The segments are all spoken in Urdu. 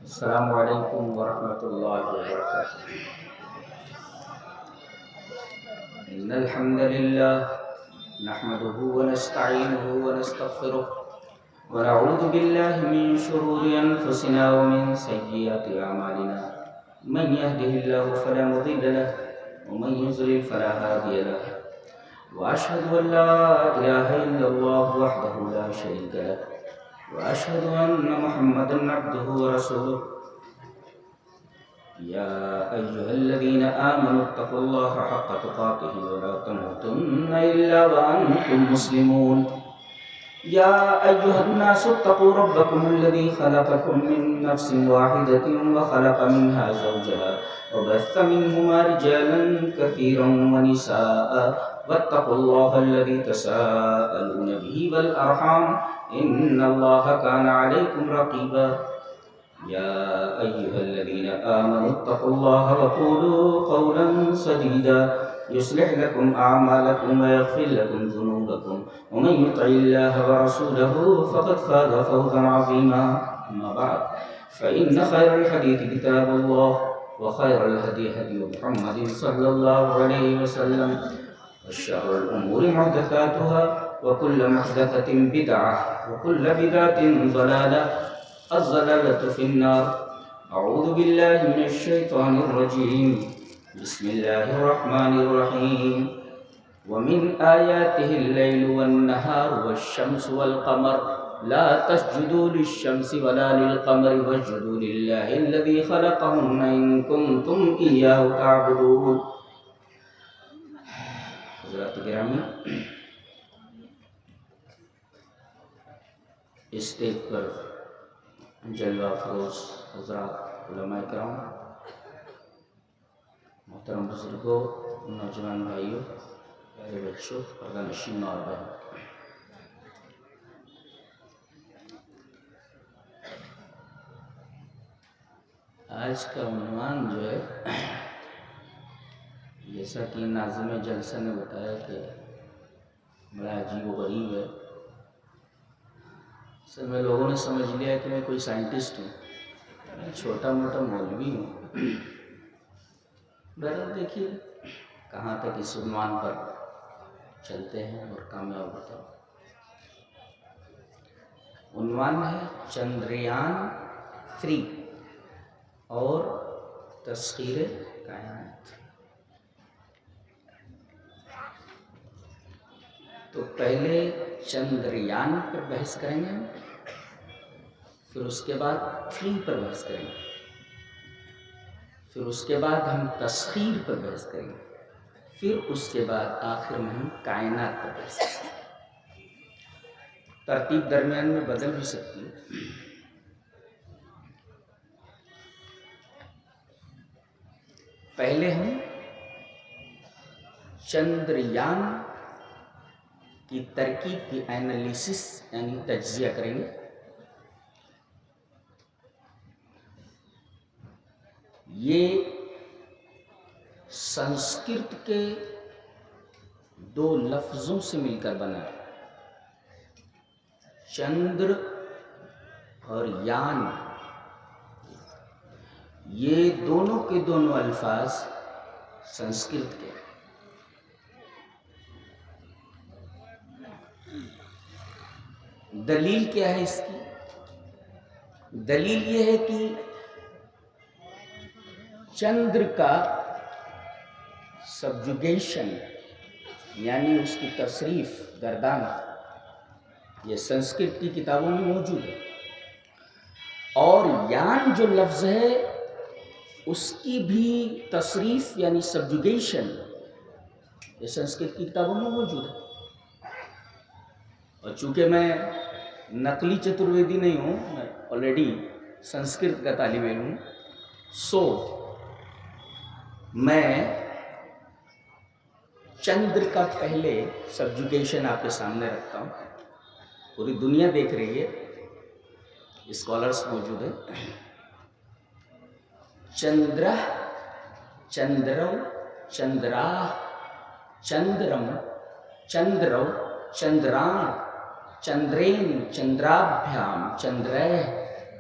السلام علیکم ورحمۃ اللہ وبرکاتہ۔ ان الحمد للہ نحمده ونستعینه ونستغفره ونعوذ باللہ من شرور انفسنا ومن سیئات اعمالنا، من يهده الله فلا مضل له ومن يضلل فلا هادي له، واشهد ان لا اله الا الله وحده لا شريك له، وأشهد أن محمدا عبده ورسوله۔ يا أيها الذين آمنوا اتقوا الله حق تقاته ولا تموتن إلا وأنتم مسلمون۔ يا أيها الناس اتقوا ربكم الذي خلقكم من نفس واحدة وخلق منها زوجها وبث منهما رجالا كثيرا ونساء، واتقوا الله الذي تساءلون به والأرحام إن الله كان عليكم رقيبا۔ يا أيها الذين آمنوا اتقوا الله وقولوا قولا سديدا يصلح لكم أعمالكم ويغفر لكم ذنوبكم، ومن يطع الله ورسوله فقد فاز فوزا عظيما۔ أما بعد فإن خير الحديث كتاب الله، وخير الهدي هدي محمد صلى الله عليه وسلم، وشر الأمور محدثاتها، وكل محدثة بدعة، وكل بدعة ضلالة، الضلالة في النار۔ أعوذ بالله من الشيطان الرجيم، بسم الله الرحمن الرحيم۔ ومن آياته الليل والنهار والشمس والقمر، لا تسجدوا للشمس ولا للقمر واسجدوا لله الذي خلقهن إن كنتم إياه تعبدون۔ حضرات گرامی، اسٹیج پر جلوہ فروز حضرات، علماء کرام، محترم بزرگوں، نوجوان بھائیوں، پیارے بچوں، پردہ نشین اور بہن، آج کا عنوان جو ہے، جیسا کہ ناظم جلسہ نے بتایا کہ بڑا عجیب و غریب ہے۔ اصل میں لوگوں نے سمجھ لیا کہ میں کوئی سائنٹسٹ ہوں، میں چھوٹا موٹا مولوی ہوں۔ بہرحال دیکھیے کہاں تک اس عنوان پر چلتے ہیں اور کامیاب ہوتے ہیں۔ عنوان ہے چندریان 3 اور تسخیر کائنات۔ تو پہلے چندریان پر بحث کریں گے، پھر اس کے بعد 3 پر بحث کریں گے، پھر اس کے بعد ہم تسخیر پر بحث کریں گے، پھر اس کے بعد آخر میں ہم کائنات پر بحث کریں گے۔ ترتیب درمیان میں بدل بھی سکتی ہے۔ پہلے ہم چندریان کی ترکیب کی اینالیسس یعنی تجزیہ کریں گے۔ یہ سنسکرت کے 2 لفظوں سے مل کر بنا ہے، چندر اور یان۔ یہ دونوں کے دونوں الفاظ سنسکرت کے۔ دلیل کیا ہے اس کی؟ دلیل یہ ہے کہ چندر کا سبجوگیشن یعنی اس کی تصریف گردان، یہ سنسکرت کی کتابوں میں موجود ہے، اور یان جو لفظ ہے اس کی بھی تصریف یعنی سبجوگیشن یہ سنسکرت کی کتابوں میں موجود ہے۔ اور چونکہ میں نقلی چترویدی نہیں ہوں، میں آلریڈی سنسکرت کا طالب علم ہوں، سو میں چندر کا پہلے سبجوگیشن آپ کے سامنے رکھتا ہوں۔ پوری دنیا دیکھ رہی ہے، اسکالرس موجود ہیں۔ چندرہ، چندرو، چندراہ، چندرم، چندرو، چندران، چندرین، چندرابھیام، چندرے،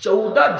14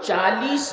40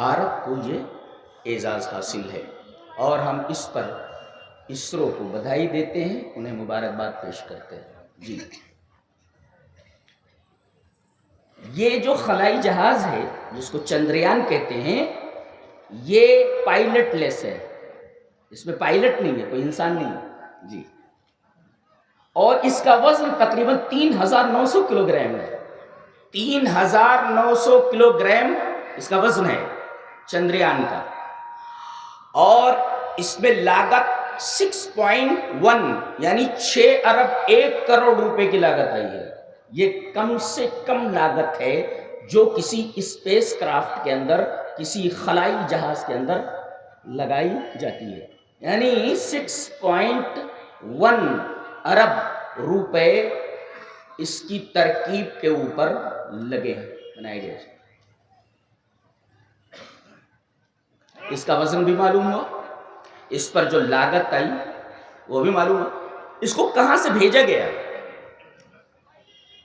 بھارت کو یہ اعزاز حاصل ہے، اور ہم اس پر اسرو کو بدھائی دیتے ہیں، انہیں مبارکباد پیش کرتے ہیں۔ جی، یہ جو خلائی جہاز ہے جس کو چندریان کہتے ہیں، یہ پائلٹ لیس ہے، اس میں پائلٹ نہیں ہے، کوئی انسان نہیں ہے جی، اور اس کا وزن تقریباً 3900 کلو گرام ہے۔ 3900 کلو گرام اس کا وزن ہے چندریان کا، اور اس میں لاگت 6.1 یعنی 6 ارب 1 کروڑ روپے کی لاگت آئی ہے۔ یہ کم سے کم لاگت ہے جو کسی اسپیس کرافٹ کے اندر، کسی خلائی جہاز کے اندر لگائی جاتی ہے، یعنی 6.1 ارب روپے اس کی ترکیب کے اوپر لگے ہیں، بنائے گئے۔ اس کا وزن بھی معلوم ہوا، اس پر جو لاگت آئی وہ بھی معلوم ہوا۔ اس کو کہاں سے بھیجا گیا؟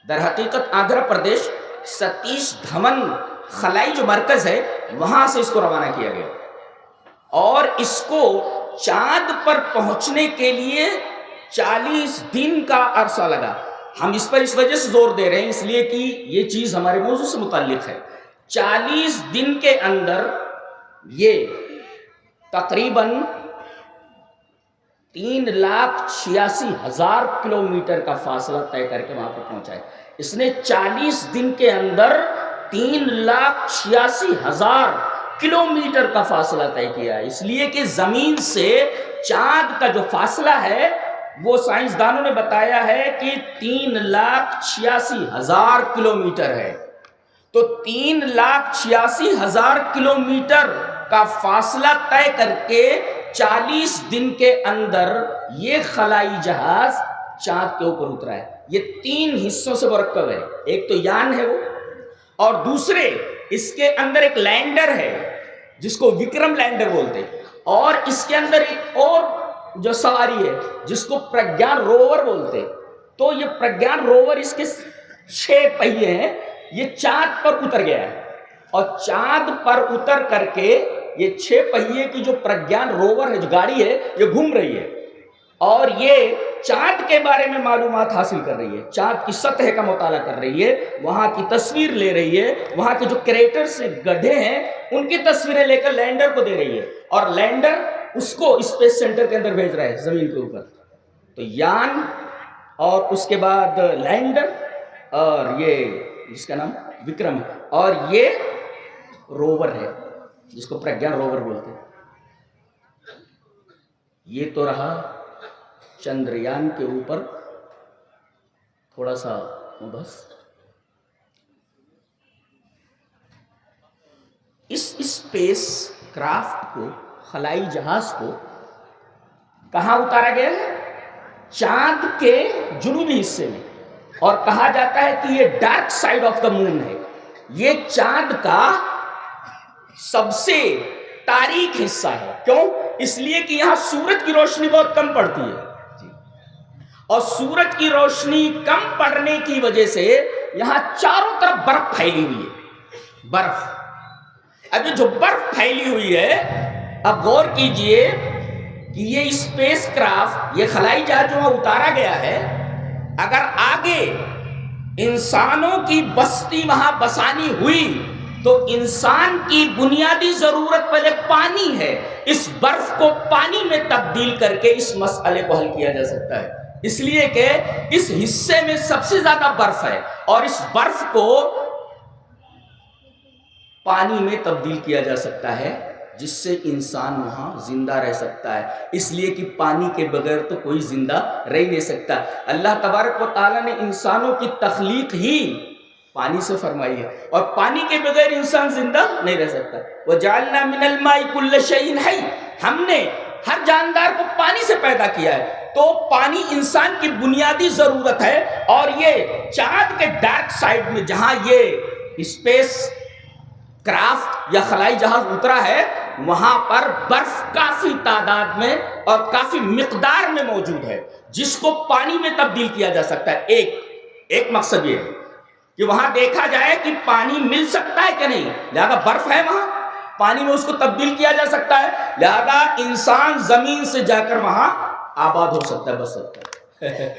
در حقیقت آندھرا پردیش ستیش دھون خلائی جو مرکز ہے وہاں سے اس کو روانہ کیا گیا، اور اس کو چاند پر پہنچنے کے لیے 40 دن کا عرصہ لگا۔ ہم اس پر اس وجہ سے زور دے رہے ہیں اس لیے کہ یہ چیز ہمارے موضوع سے متعلق ہے۔ 40 دن کے اندر یہ تقریباً 3,86,000 کلومیٹر کا فاصلہ طے کر کے وہاں پر پہنچا ہے۔ اس نے 40 دن کے اندر 3,86,000 کلومیٹر کا فاصلہ طے کیا ہے، اس لیے کہ زمین سے چاند کا جو فاصلہ ہے وہ سائنسدانوں نے بتایا ہے کہ 3,86,000 کلومیٹر ہے۔ تو 3,86,000 کلومیٹر کا فاصلہ طے کر کے 40 دن کے اندر یہ خلائی جہاز چاند کے اوپر اترا ہے۔ یہ 3 حصوں سے مرکب ہے، ایک تو یان ہے وہ، اور دوسرے اس کے اندر ایک لینڈر ہے جس کو وکرم لینڈر بولتے ہیں، اور اس کے اندر ایک اور جو سواری ہے جس کو پرگیان روور بولتے ہیں۔ تو یہ پرگیان روور، اس کے 6 پہیے ہیں، یہ چاند پر اتر گیا ہے، اور چاند پر اتر کر کے یہ 6 پہیے کی جو پرگیان روور ہے، جو گاڑی ہے، یہ گھوم رہی ہے، اور یہ چاند کے بارے میں معلومات حاصل کر رہی ہے، چاند کی سطح کا مطالعہ کر رہی ہے، وہاں کی تصویر لے رہی ہے، وہاں کے جو کریٹر سے گڈھے ہیں ان کی تصویریں لے کر لینڈر کو دے رہی ہے، اور لینڈر اس کو اسپیس سینٹر کے اندر بھیج رہا ہے زمین کے اوپر۔ تو یان، اور اس کے بعد لینڈر، اور یہ جس کا نام وکرم ہے، اور یہ روور ہے جس کو پرگیان روور بولتے ہیں۔ یہ تو رہا چندریان کے اوپر تھوڑا سا بس۔ اس اسپیس کرافٹ کو، خلائی جہاز کو کہاں اتارا گیا ہے؟ چاند کے جنوبی حصے میں، اور کہا جاتا ہے کہ یہ ڈارک سائیڈ آف دا مون ہے، یہ چاند کا سب سے تاریک حصہ ہے۔ کیوں؟ اس لیے کہ یہاں سورج کی روشنی بہت کم پڑتی ہے، اور سورج کی روشنی کم پڑنے کی وجہ سے یہاں چاروں طرف برف پھیلی ہوئی ہے، برف۔ اب یہ جو برف پھیلی ہوئی ہے، اب غور کیجئے کہ یہ اسپیس کرافٹ، یہ خلائی جہاز جو اتارا گیا ہے، اگر آگے انسانوں کی بستی وہاں بسانی ہوئی تو انسان کی بنیادی ضرورت پہلے پانی ہے، اس برف کو پانی میں تبدیل کر کے اس مسئلے کو حل کیا جا سکتا ہے، اس لیے کہ اس حصے میں سب سے زیادہ برف ہے، اور اس برف کو پانی میں تبدیل کیا جا سکتا ہے جس سے انسان وہاں زندہ رہ سکتا ہے، اس لیے کہ پانی کے بغیر تو کوئی زندہ رہ نہیں سکتا۔ اللہ تبارک و تعالیٰ نے انسانوں کی تخلیق ہی پانی سے فرمائی ہے، اور پانی کے بغیر انسان زندہ نہیں رہ سکتا۔ وَجَعَلْنَا مِنَ الْمَاءِ كُلَّ شَيْءٍ حَيٍّ، ہم نے ہر جاندار کو پانی سے پیدا کیا ہے، تو پانی انسان کی بنیادی ضرورت ہے، اور یہ چاند کے ڈارک سائڈ میں جہاں یہ اسپیس کرافٹ یا خلائی جہاز اترا ہے، وہاں پر برف کافی تعداد میں اور کافی مقدار میں موجود ہے جس کو پانی میں تبدیل کیا جا سکتا ہے۔ ایک مقصد یہ ہے کہ وہاں دیکھا جائے کہ پانی مل سکتا ہے کہ نہیں، لہذا برف ہے وہاں، پانی میں اس کو تبدیل کیا جا سکتا ہے. لہذا انسان زمین سے جا کر وہاں آباد ہو سکتا ہے, بس سکتا ہے.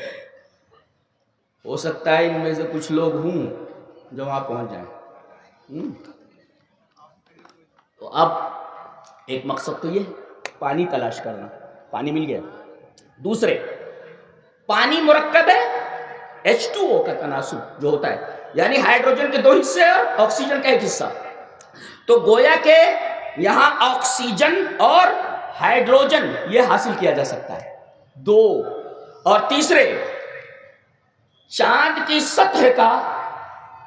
ہو سکتا ہے ان میں سے کچھ لوگ ہوں جو وہاں پہنچ جائیں. تو اب ایک مقصد تو یہ پانی تلاش کرنا, پانی مل گیا. دوسرے, پانی مرکب ہے H2O کا تناسب جو ہوتا ہے, یعنی ہائیڈروجن کے 2 حصے اور آکسیجن کا 1 حصہ. تو گویا کہ یہاں آکسیجن اور ہائیڈروجن یہ حاصل کیا جا سکتا ہے. 2 اور تیسرے, چاند کی سطح کا,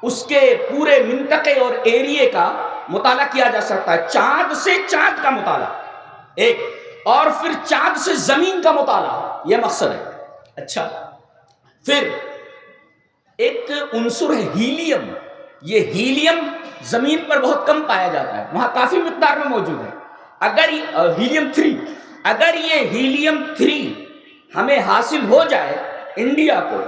اس کے پورے منطقے اور ایریے کا مطالعہ کیا جا سکتا ہے. چاند سے چاند کا مطالعہ ایک, اور پھر چاند سے زمین کا مطالعہ, یہ مقصد ہے. اچھا, پھر ایک عنصر ہے ہیلیم. یہ ہیلیم زمین پر بہت کم پایا جاتا ہے, وہاں کافی مقدار میں موجود ہے. اگر ہیلیم 3, اگر یہ ہیلیم 3 ہمیں حاصل ہو جائے انڈیا کو,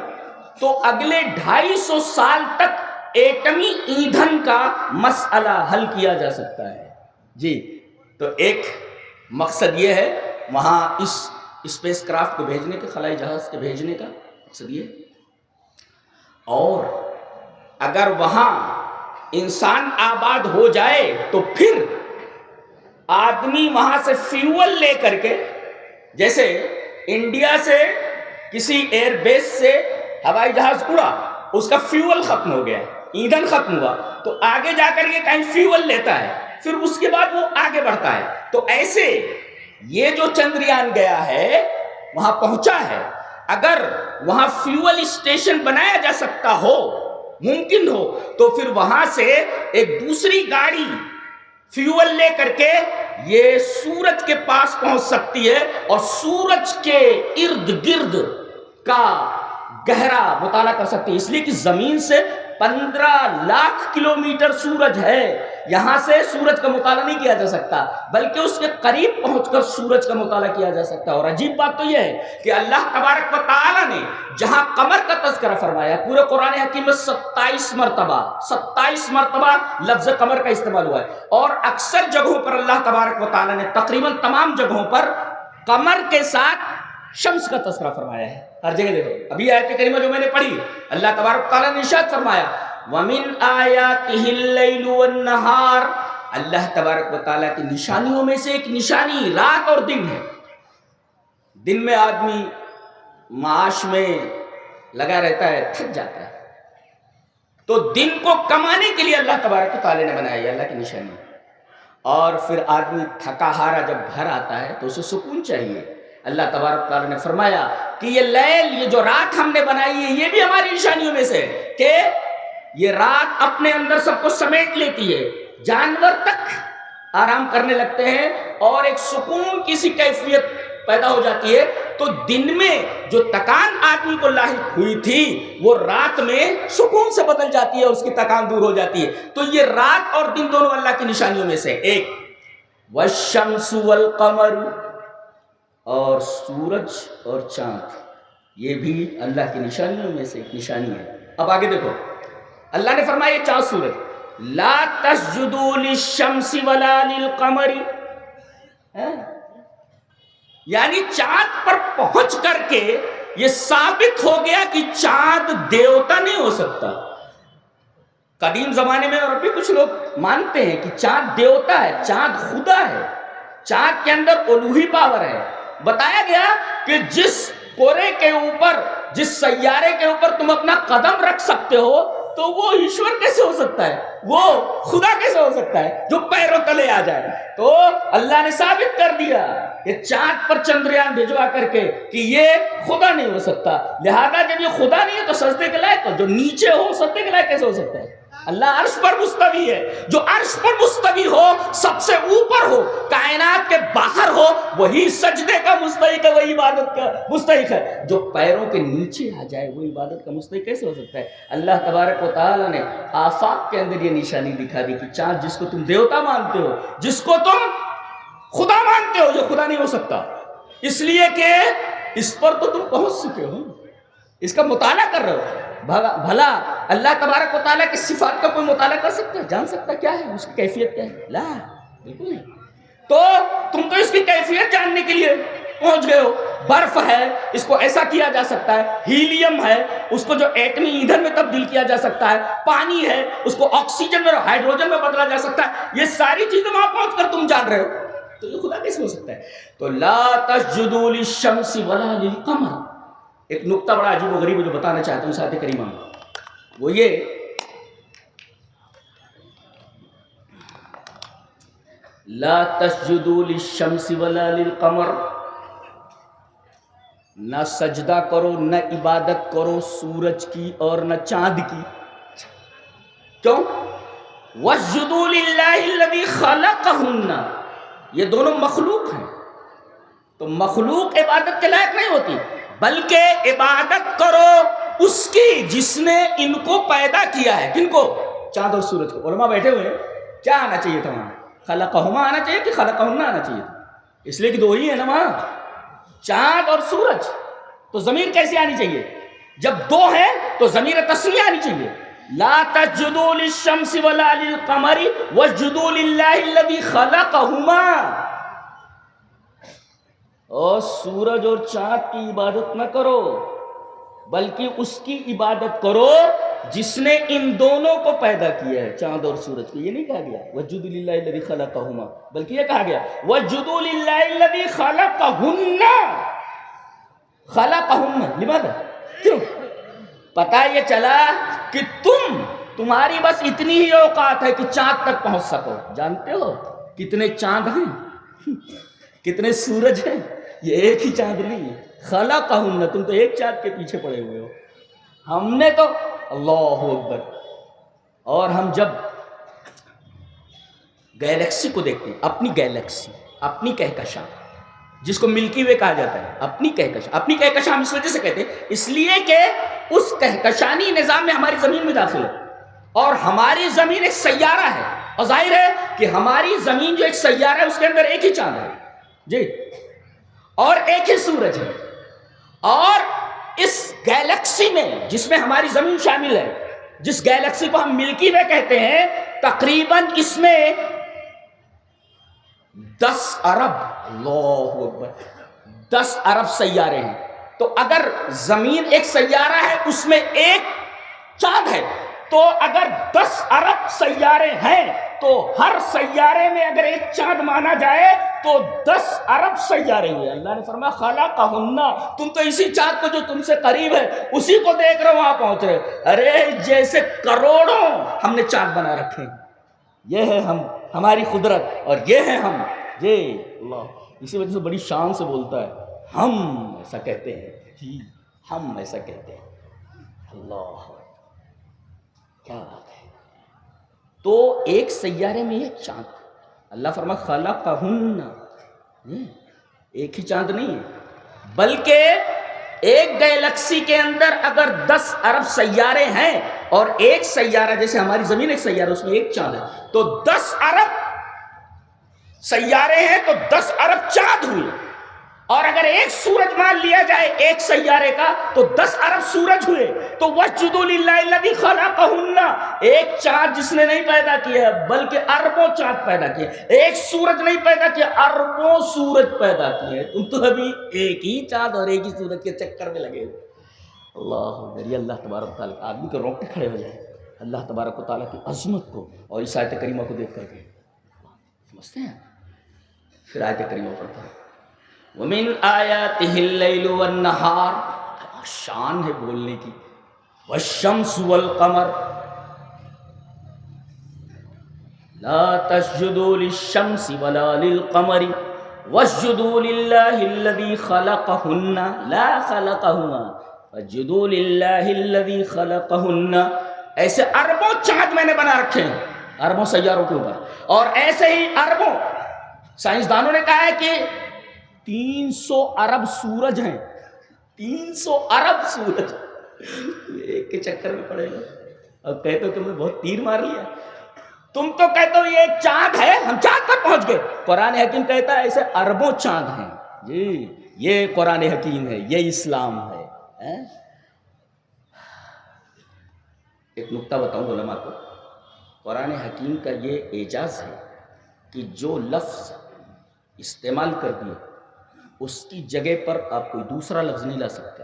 تو اگلے 250 سال تک ایٹمی ایندھن کا مسئلہ حل کیا جا سکتا ہے. جی, تو ایک مقصد یہ ہے وہاں اس اسپیس کرافٹ کو بھیجنے کا, خلائی جہاز کے بھیجنے کا مقصد یہ. اور اگر وہاں انسان آباد ہو جائے تو پھر آدمی وہاں سے فیول لے کر کے, جیسے انڈیا سے کسی ایئر بیس سے ہوائی جہاز اڑا, اس کا فیول ختم ہو گیا, ایندھن ختم ہوا, تو آگے جا کر یہ کہیں فیول لیتا ہے, پھر اس کے بعد وہ آگے بڑھتا ہے. تو ایسے یہ جو چندریان گیا ہے وہاں پہنچا ہے, اگر وہاں فیول اسٹیشن بنایا جا سکتا ہو, ممکن ہو, تو پھر وہاں سے ایک دوسری گاڑی فیول لے کر کے یہ سورج کے پاس پہنچ سکتی ہے, اور سورج کے ارد گرد کا گہرا مطالعہ کر سکتی ہے. اس لیے کہ زمین سے 15 لاکھ کلومیٹر سورج ہے, یہاں سے سورج کا مطالعہ نہیں کیا جا سکتا, بلکہ اس کے قریب پہنچ کر سورج کا مطالعہ کیا جا سکتا ہے. اور عجیب بات تو یہ ہے کہ اللہ تبارک و تعالی نے جہاں قمر کا تذکرہ فرمایا, پورے قرآن حکیم میں 27 مرتبہ لفظ قمر کا استعمال ہوا ہے, اور اکثر جگہوں پر اللہ تبارک و تعالی نے, تقریباً تمام جگہوں پر, قمر کے ساتھ شمس کا تذکرہ فرمایا ہے. ہر جگہ دیکھو, ابھی آیت کریمہ جو میں نے پڑھی, اللہ تبارک و تعالی نے ارشاد فرمایا وَمِنْ آيَاتِهِ اللَّيْلُ وَالنَّهَارُ, اللہ تبارک و تعالیٰ کی نشانیوں میں سے ایک نشانی رات اور دن ہے. دن میں آدمی معاش میں لگا رہتا ہے, تھک جاتا ہے, تو دن کو کمانے کے لیے اللہ تبارک و تعالیٰ نے بنایا, یہ اللہ کی نشانی ہے. اور پھر آدمی تھکا ہارا جب گھر آتا ہے تو اسے سکون چاہیے. اللہ تبارک تعالیٰ نے فرمایا کہ یہ لیل, یہ جو رات ہم نے بنائی ہے, یہ بھی ہماری نشانیوں میں سے ہے کہ یہ رات اپنے اندر سب کو سمیٹ لیتی ہے, جانور تک آرام کرنے لگتے ہیں, اور ایک سکون کی سی کیفیت پیدا ہو جاتی ہے. تو دن میں جو تکان آدمی کو لاحق ہوئی تھی, وہ رات میں سکون سے بدل جاتی ہے, اس کی تکان دور ہو جاتی ہے. تو یہ رات اور دن دونوں اللہ کی نشانیوں میں سے ایک. والشمس والقمر, اور سورج اور چاند, یہ بھی اللہ کی نشانیوں میں سے ایک نشانی ہے. اب آگے دیکھو, اللہ نے فرمایا چاند سورج, لا تسجدوا للشمس ولا للقمر, یعنی چاند پر پہنچ کر کے یہ ثابت ہو گیا کہ چاند دیوتا نہیں ہو سکتا. قدیم زمانے میں, اور ابھی کچھ لوگ مانتے ہیں کہ چاند دیوتا ہے, چاند خدا ہے, چاند کے اندر الوہی پاور ہے. بتایا گیا کہ جس کورے کے اوپر, جس سیارے کے اوپر تم اپنا قدم رکھ سکتے ہو, تو وہ ایشور کیسے ہو سکتا ہے, وہ خدا کیسے ہو سکتا ہے جو پیروں تلے آ جائے. تو اللہ نے ثابت کر دیا کہ چاند پر چندریان بھیجوا کر کے کہ یہ خدا نہیں ہو سکتا. لہذا جب یہ خدا نہیں ہے تو سجدے کے لائق, جو نیچے ہو سجدے کے لائق کیسے ہو سکتا ہے؟ اللہ عرش پر مستوی ہے, جو عرش پر مستوی ہو, سب سے اوپر ہو, کائنات کے باہر ہو, وہی سجدے کا مستحق ہے, وہی عبادت کا مستحق ہے. جو پیروں کے نیچے آ جائے وہ عبادت کا مستحق کیسے ہو سکتا ہے؟ اللہ تبارک و تعالی نے آفاق کے اندر یہ نشانی دکھا دی کہ چاند جس کو تم دیوتا مانتے ہو, جس کو تم خدا مانتے ہو, یہ خدا نہیں ہو سکتا. اس لیے کہ اس پر تو تم پہنچ چکے ہو, اس کا مطالعہ کر رہے ہو. بھلا اللہ تبارک و تعالیٰ کی صفات کا کوئی مطالعہ کر سکتا ہے, جان سکتا کیا ہے, اس کی کیفیت کیا ہے؟ لا. بالکل نہیں. تو تم تو اس کی کیفیت جاننے کے لیے پہنچ گئے ہو. برف ہے اس کو ایسا کیا جا سکتا ہے, ہیلیم ہے اس کو جو ایٹمی ایندھن میں تبدیل کیا جا سکتا ہے, پانی ہے اس کو آکسیجن میں اور ہائیڈروجن میں بدلا جا سکتا ہے. یہ ساری چیزیں وہاں پہنچ کر تم جان رہے ہو, تو یہ خدا کیسے ہو سکتا ہے؟ تو لا تسجدوا للشمس ولا للقمر. ایک نقطہ بڑا عجیب و غریب جو بتانا چاہتا ہوں آیت کریمہ میں, وہ یہ لا تسجدوا للشمس ولا للقمر, نہ سجدہ کرو نہ عبادت کرو سورج کی اور نہ چاند کی. کیوں؟ وَاسْجُدُوا لِلَّهِ الَّذِي خَلَقَهُنَّ, یہ دونوں مخلوق ہیں, تو مخلوق عبادت کے لائق نہیں ہوتی, بلکہ عبادت کرو اس کی جس نے ان کو پیدا کیا ہے. کن کو؟ چاند اور سورج کو. علماء بیٹھے ہوئے ہیں, کیا آنا چاہیے تھا وہاں؟ خلقہما آنا چاہیے کہ خلقہن آنا چاہیے تھا؟ اس لیے کہ دو ہی ہے نا وہاں, چاند اور سورج. تو ضمیر کیسے آنی چاہیے؟ جب دو ہیں تو ضمیر تسنیہ آنی چاہیے. لا تسجدوا للشمس ولا للقمر واسجدوا للہ الذی خلقہما. اور سورج اور چاند کی عبادت نہ کرو بلکہ اس کی عبادت کرو جس نے ان دونوں کو پیدا کیا ہے, چاند اور سورج کو. یہ نہیں کہا گیا واسجدوا للہ الذی خلقہما, بلکہ یہ کہا گیا واسجدوا للہ الذی خلقہن. خلقہن لماذا؟ کیوں؟ پتہ یہ چلا کہ تمہاری بس اتنی ہی اوقات ہے کہ چاند تک پہنچ سکو. جانتے ہو کتنے چاند ہیں, کتنے سورج ہیں؟ یہ ایک ہی چاند نہیں ہے. خلقہن, تم تو ایک چاند کے پیچھے پڑے ہوئے ہو. ہم نے تو اللہ اکبر. اور ہم جب گیلیکسی کو دیکھتے ہیں, اپنی گیلیکسی, اپنی کہکشاں جس کو ملکی وے کہا جاتا ہے, اپنی کہکشاں. اپنی کہکشاں ہم اس وجہ سے کہتے ہیں اس لیے کہ اس کہکشانی نظام میں ہماری زمین بھی داخل ہے, اور ہماری زمین ایک سیارہ ہے, اور ظاہر ہے کہ ہماری زمین جو ایک سیارہ ہے اس کے اندر ایک ہی چاند ہے جی, اور ایک ہی سورج ہے. اور اس گیلیکسی میں جس میں ہماری زمین شامل ہے, جس گیلیکسی کو ہم ملکی وے کہتے ہیں, تقریباً اس میں 10 ارب, اللہ اکبر, 10 ارب سیارے ہیں. تو اگر زمین ایک سیارہ ہے اس میں ایک چاند ہے, تو اگر 10 ارب سیارے ہیں تو ہر سیارے میں اگر ایک چاند مانا جائے تو 10 ارب سیارے ہوئے. اللہ نے فرمایا خلقہن, تم تو اسی چاند کو جو تم سے قریب ہے اسی کو دیکھ رہے وہاں پہنچ رہے. ارے جیسے کروڑوں ہم نے چاند بنا رکھے ہیں. یہ ہے ہماری قدرت, اور یہ ہے ہم جی اللہ. اسی وجہ سے بڑی شان سے بولتا ہے, ہم ایسا کہتے ہیں جی, ہم ایسا کہتے ہیں. اللہ کیا بات ہے. تو ایک سیارے میں ایک چاند, اللہ فرما خلقہن, ایک ہی چاند نہیں ہے بلکہ ایک گیلیکسی کے اندر اگر 10 ارب سیارے ہیں اور ایک سیارہ جیسے ہماری زمین ایک سیارہ اس میں ایک چاند ہے, تو 10 ارب سیارے ہیں تو 10 ارب چاند ہوئے. اور اگر ایک سورج مان لیا جائے ایک سیارے کا تو 10 ارب سورج ہوئے. تو وَاسْجُدُوا لِلَّهِ الَّذِي خَلَقَهُنَّ, ایک چاند جس نے نہیں پیدا کیا ہے بلکہ اربوں چاند پیدا کیے, ایک سورج نہیں پیدا کیا, اربوں سورج پیدا کیے. تم تو ابھی ایک ہی چاند اور ایک ہی سورج کے چکر میں لگے ہوئے. اللہ یہ اللہ تبارک و تعالیٰ, آدمی کو روکتے کھڑے ہو جائے اللہ تبارک و تعالیٰ کی عظمت کو اور اس آیت کریمہ کو دیکھ کر کے. سمجھتے ہیں؟ پھر آیت کریمہ پڑھتا ہے وَمِنْ آيَاتِهِ اللَّيْلُ وَالنَّهَارُ, شان ہے بولنے کی. وَالشَّمْسُ وَالْقَمَرُ لَا تَسْجُدُوا لِلشَّمْسِ وَلَا لِلْقَمَرِ وَاسْجُدُوا لِلَّهِ الَّذِي خَلَقَهُنَّ لَا خَلَقَهُمَا وَاسْجُدُوا لِلَّهِ الَّذِي خَلَقَهُنَّ. ایسے اربوں چاند میں نے بنا رکھے ہیں اربوں سیاروں کے اوپر, اور ایسے ہی اربوں, سائنسدانوں نے کہا ہے کہ 300 ارب سورج ہیں, 300 ارب سورج. ایک کے چکر میں پڑے گا. اب کہتے ہو تم نے بہت تیر مار لیا, تم تو کہتے ہو یہ ایک چاند ہے ہم چاند تک پہنچ گئے. قرآن حکیم کہتا ہے ایسے اربوں چاند ہیں جی. یہ قرآن حکیم ہے, یہ اسلام ہے. ایک نقطہ بتاؤں علماء کو, قرآن حکیم کا یہ اعجاز ہے کہ جو لفظ استعمال کر دیے اس کی جگہ پر آپ کوئی دوسرا لفظ نہیں لا سکتے.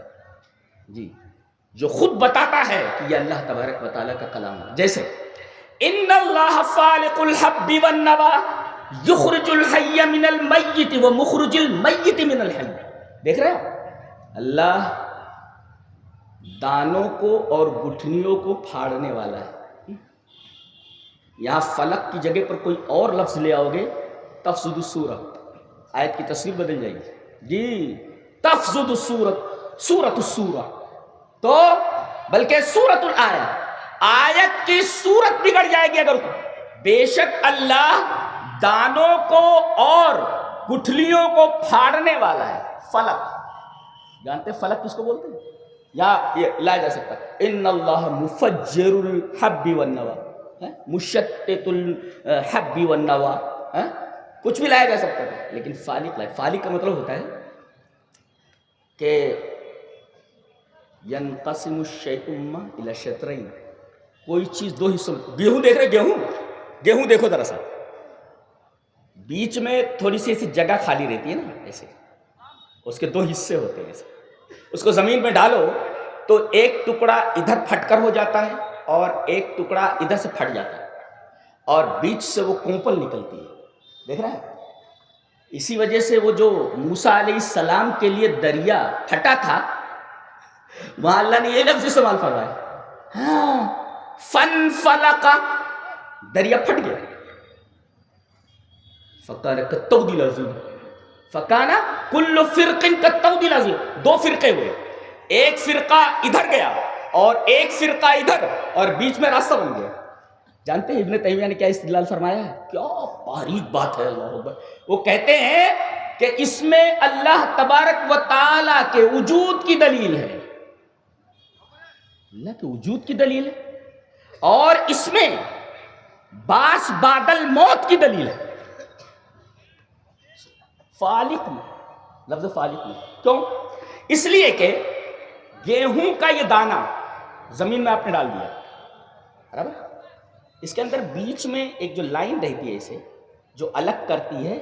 جی جو خود بتاتا ہے کہ یہ اللہ تبارک و تعالیٰ کا کلام ہے. جیسے ان اللہ فالق الحب والنوى یخرج الحی من المیت ومخرج المیت من الحی. دیکھ رہے ہیں اللہ دانوں کو اور گٹھنیوں کو پھاڑنے والا ہے. یہاں فلق کی جگہ پر کوئی اور لفظ لے آؤ گے تفسد السورہ، آیت کی تصویر بدل جائے گی. جی تفسد السورۃ، سورۃ السورہ تو بلکہ سورۃ الآیہ، آیت کی صورت بگڑ جائے گی اگر. بے شک اللہ دانوں کو اور گٹھلیوں کو پھاڑنے والا ہے. فلق جانتے فلق کس کو بولتے ہیں؟ یا یہ لایا جا سکتا ہے ان اللہ مفجر الحب والنوى، مشتت الحب والنوى، کچھ بھی لایا جا سکتا ہے لیکن فالق لائے. فالق کا مطلب ہوتا ہے کہ ینقسم الشیء الی شطرین، کوئی چیز دو حصوں میں. گیہوں دیکھ رہے، گیہوں دیکھو ذرا سا، بیچ میں تھوڑی سی ایسی جگہ خالی رہتی ہے نا، ایسے اس کے دو حصے ہوتے ہیں. ایسے اس کو زمین میں ڈالو تو ایک ٹکڑا ادھر پھٹ کر ہو جاتا ہے اور ایک ٹکڑا ادھر سے پھٹ جاتا ہے اور بیچ سے وہ کومپل نکلتی ہے. دیکھ رہا ہے؟ اسی وجہ سے وہ جو موسیٰ علیہ السلام کے لیے دریا پھٹا تھا وہاں اللہ نے یہ لفظ استعمال فرمایا، ہاں فن فلقا، دریا پھٹ گیا. فکان کالطود العظیم، فکان کل فرق کالطود العظیم. دو فرقے ہوئے، ایک فرقہ ادھر گیا اور ایک فرقہ ادھر اور بیچ میں راستہ بن گیا. جانتے ہیں ابن تیمیہ نے کیا استدلال فرمایا ہے؟ کیا باریک بات ہے. اللہ اکبر. وہ کہتے ہیں کہ اس میں اللہ تبارک و تعالی کے وجود کی دلیل ہے، اللہ کے وجود کی دلیل ہے، اور اس میں باس بادل موت کی دلیل ہے. فالق میں، لفظ فالق میں کیوں؟ اس لیے کہ گیہوں کا یہ دانہ زمین میں آپ نے ڈال دیا برابر، اس کے اندر بیچ میں ایک جو لائن رہتی ہے اسے جو الگ کرتی ہے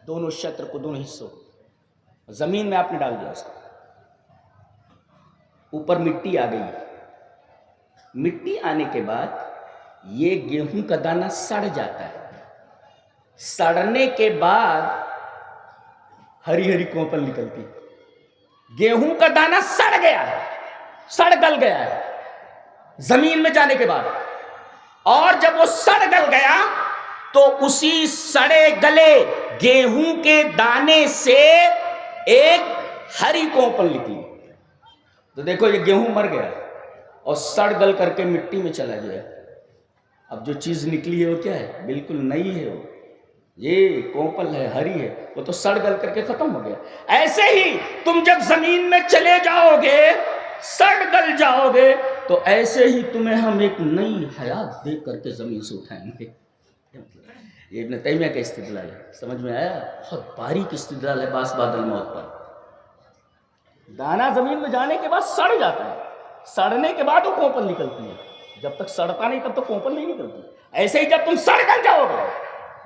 دونوں شطر کو، دونوں حصوں کو، زمین میں آپ نے ڈال دیا اس کو. اوپر مٹی آ گئی، مٹی آنے کے بعد یہ گیہوں کا دانہ سڑ جاتا ہے. سڑنے کے بعد ہری ہری کومپل نکلتی. گیہوں کا دانہ سڑ گیا ہے، سڑ گل گیا ہے زمین میں جانے کے بعد، اور جب وہ سڑ گل گیا تو اسی سڑے گلے گیہوں کے دانے سے ایک ہری کومپل نکلی. تو دیکھو یہ گیہوں مر گیا اور سڑ گل کر کے مٹی میں چلا گیا. اب جو چیز نکلی ہے وہ کیا ہے؟ بالکل نئی ہے، وہ یہ کومپل ہے، ہری ہے، وہ تو سڑ گل کر کے ختم ہو گیا. ایسے ہی تم جب زمین میں چلے جاؤ گے، سڑ گل جاؤ گے، تو ایسے ہی تمہیں ہم ایک نئی حیات دے کر کے زمین سے اٹھائیں گے. یہ ابن تیمیہ کا استدلال ہے. سمجھ میں آیا؟ بہت باریک استدلال ہے باس بادل موت پر. دانا زمین میں جانے کے بعد سڑ جاتا ہے، سڑنے کے بعد وہ کومپل نکلتی ہے. جب تک سڑتا نہیں تب تک کومپل نہیں نکلتی. ایسے ہی جب تم سڑ گل جاؤ گے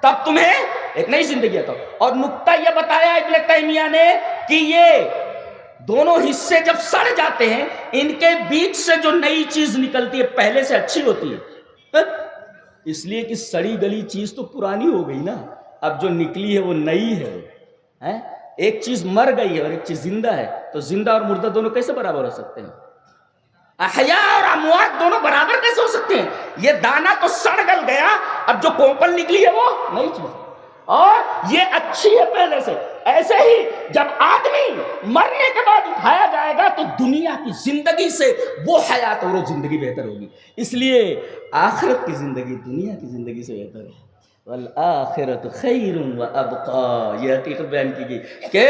تب تمہیں ایک نئی زندگی آتا. اور نقطہ یہ بتایا ابن تیمیہ نے کہ یہ دونوں حصے جب سڑ جاتے ہیں ان کے بیچ سے جو نئی چیز نکلتی ہے پہلے سے اچھی ہوتی ہے، اس لیے کہ سڑی گلی چیز تو پرانی ہو گئی نا، اب جو نکلی ہے وہ نئی ہے. ایک چیز مر گئی ہے اور ایک چیز زندہ ہے، تو زندہ اور مردہ دونوں کیسے برابر ہو سکتے ہیں؟ احیاء اور اموات دونوں برابر کیسے ہو سکتے ہیں؟ یہ دانا تو سڑ گل گیا، اب جو کومپل نکلی ہے وہ نئی چیز ہے اور یہ اچھی ہے پہلے سے. ایسے ہی جب آدمی مرنے کے بعد اٹھایا جائے گا تو دنیا کی زندگی سے وہ حیات اور وہ زندگی بہتر ہوگی. اس لیے آخرت کی زندگی دنیا کی زندگی سے بہتر ہے. والآخرت خیر و ابقا، یہ حقیقت بیان کی گئی کہ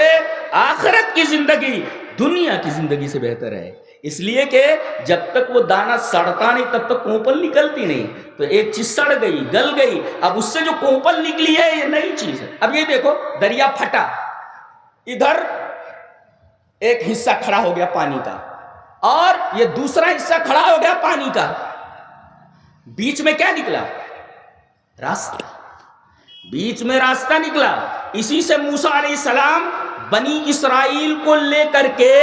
آخرت کی زندگی دنیا کی زندگی سے بہتر ہے. اس لیے کہ جب تک وہ دانہ سڑتا نہیں تب تک کومپل نکلتی نہیں. تو ایک چیز سڑ گئی، گل گئی، اب اس سے جو کومپل نکلی ہے یہ نئی چیز ہے. اب یہ دیکھو دریا پھٹا، ادھر ایک حصہ کھڑا ہو گیا پانی کا اور یہ دوسرا حصہ کھڑا ہو گیا پانی کا. بیچ میں کیا نکلا؟ راستہ. بیچ میں راستہ نکلا. اسی سے موسیٰ علیہ السلام بنی اسرائیل کو لے کر کے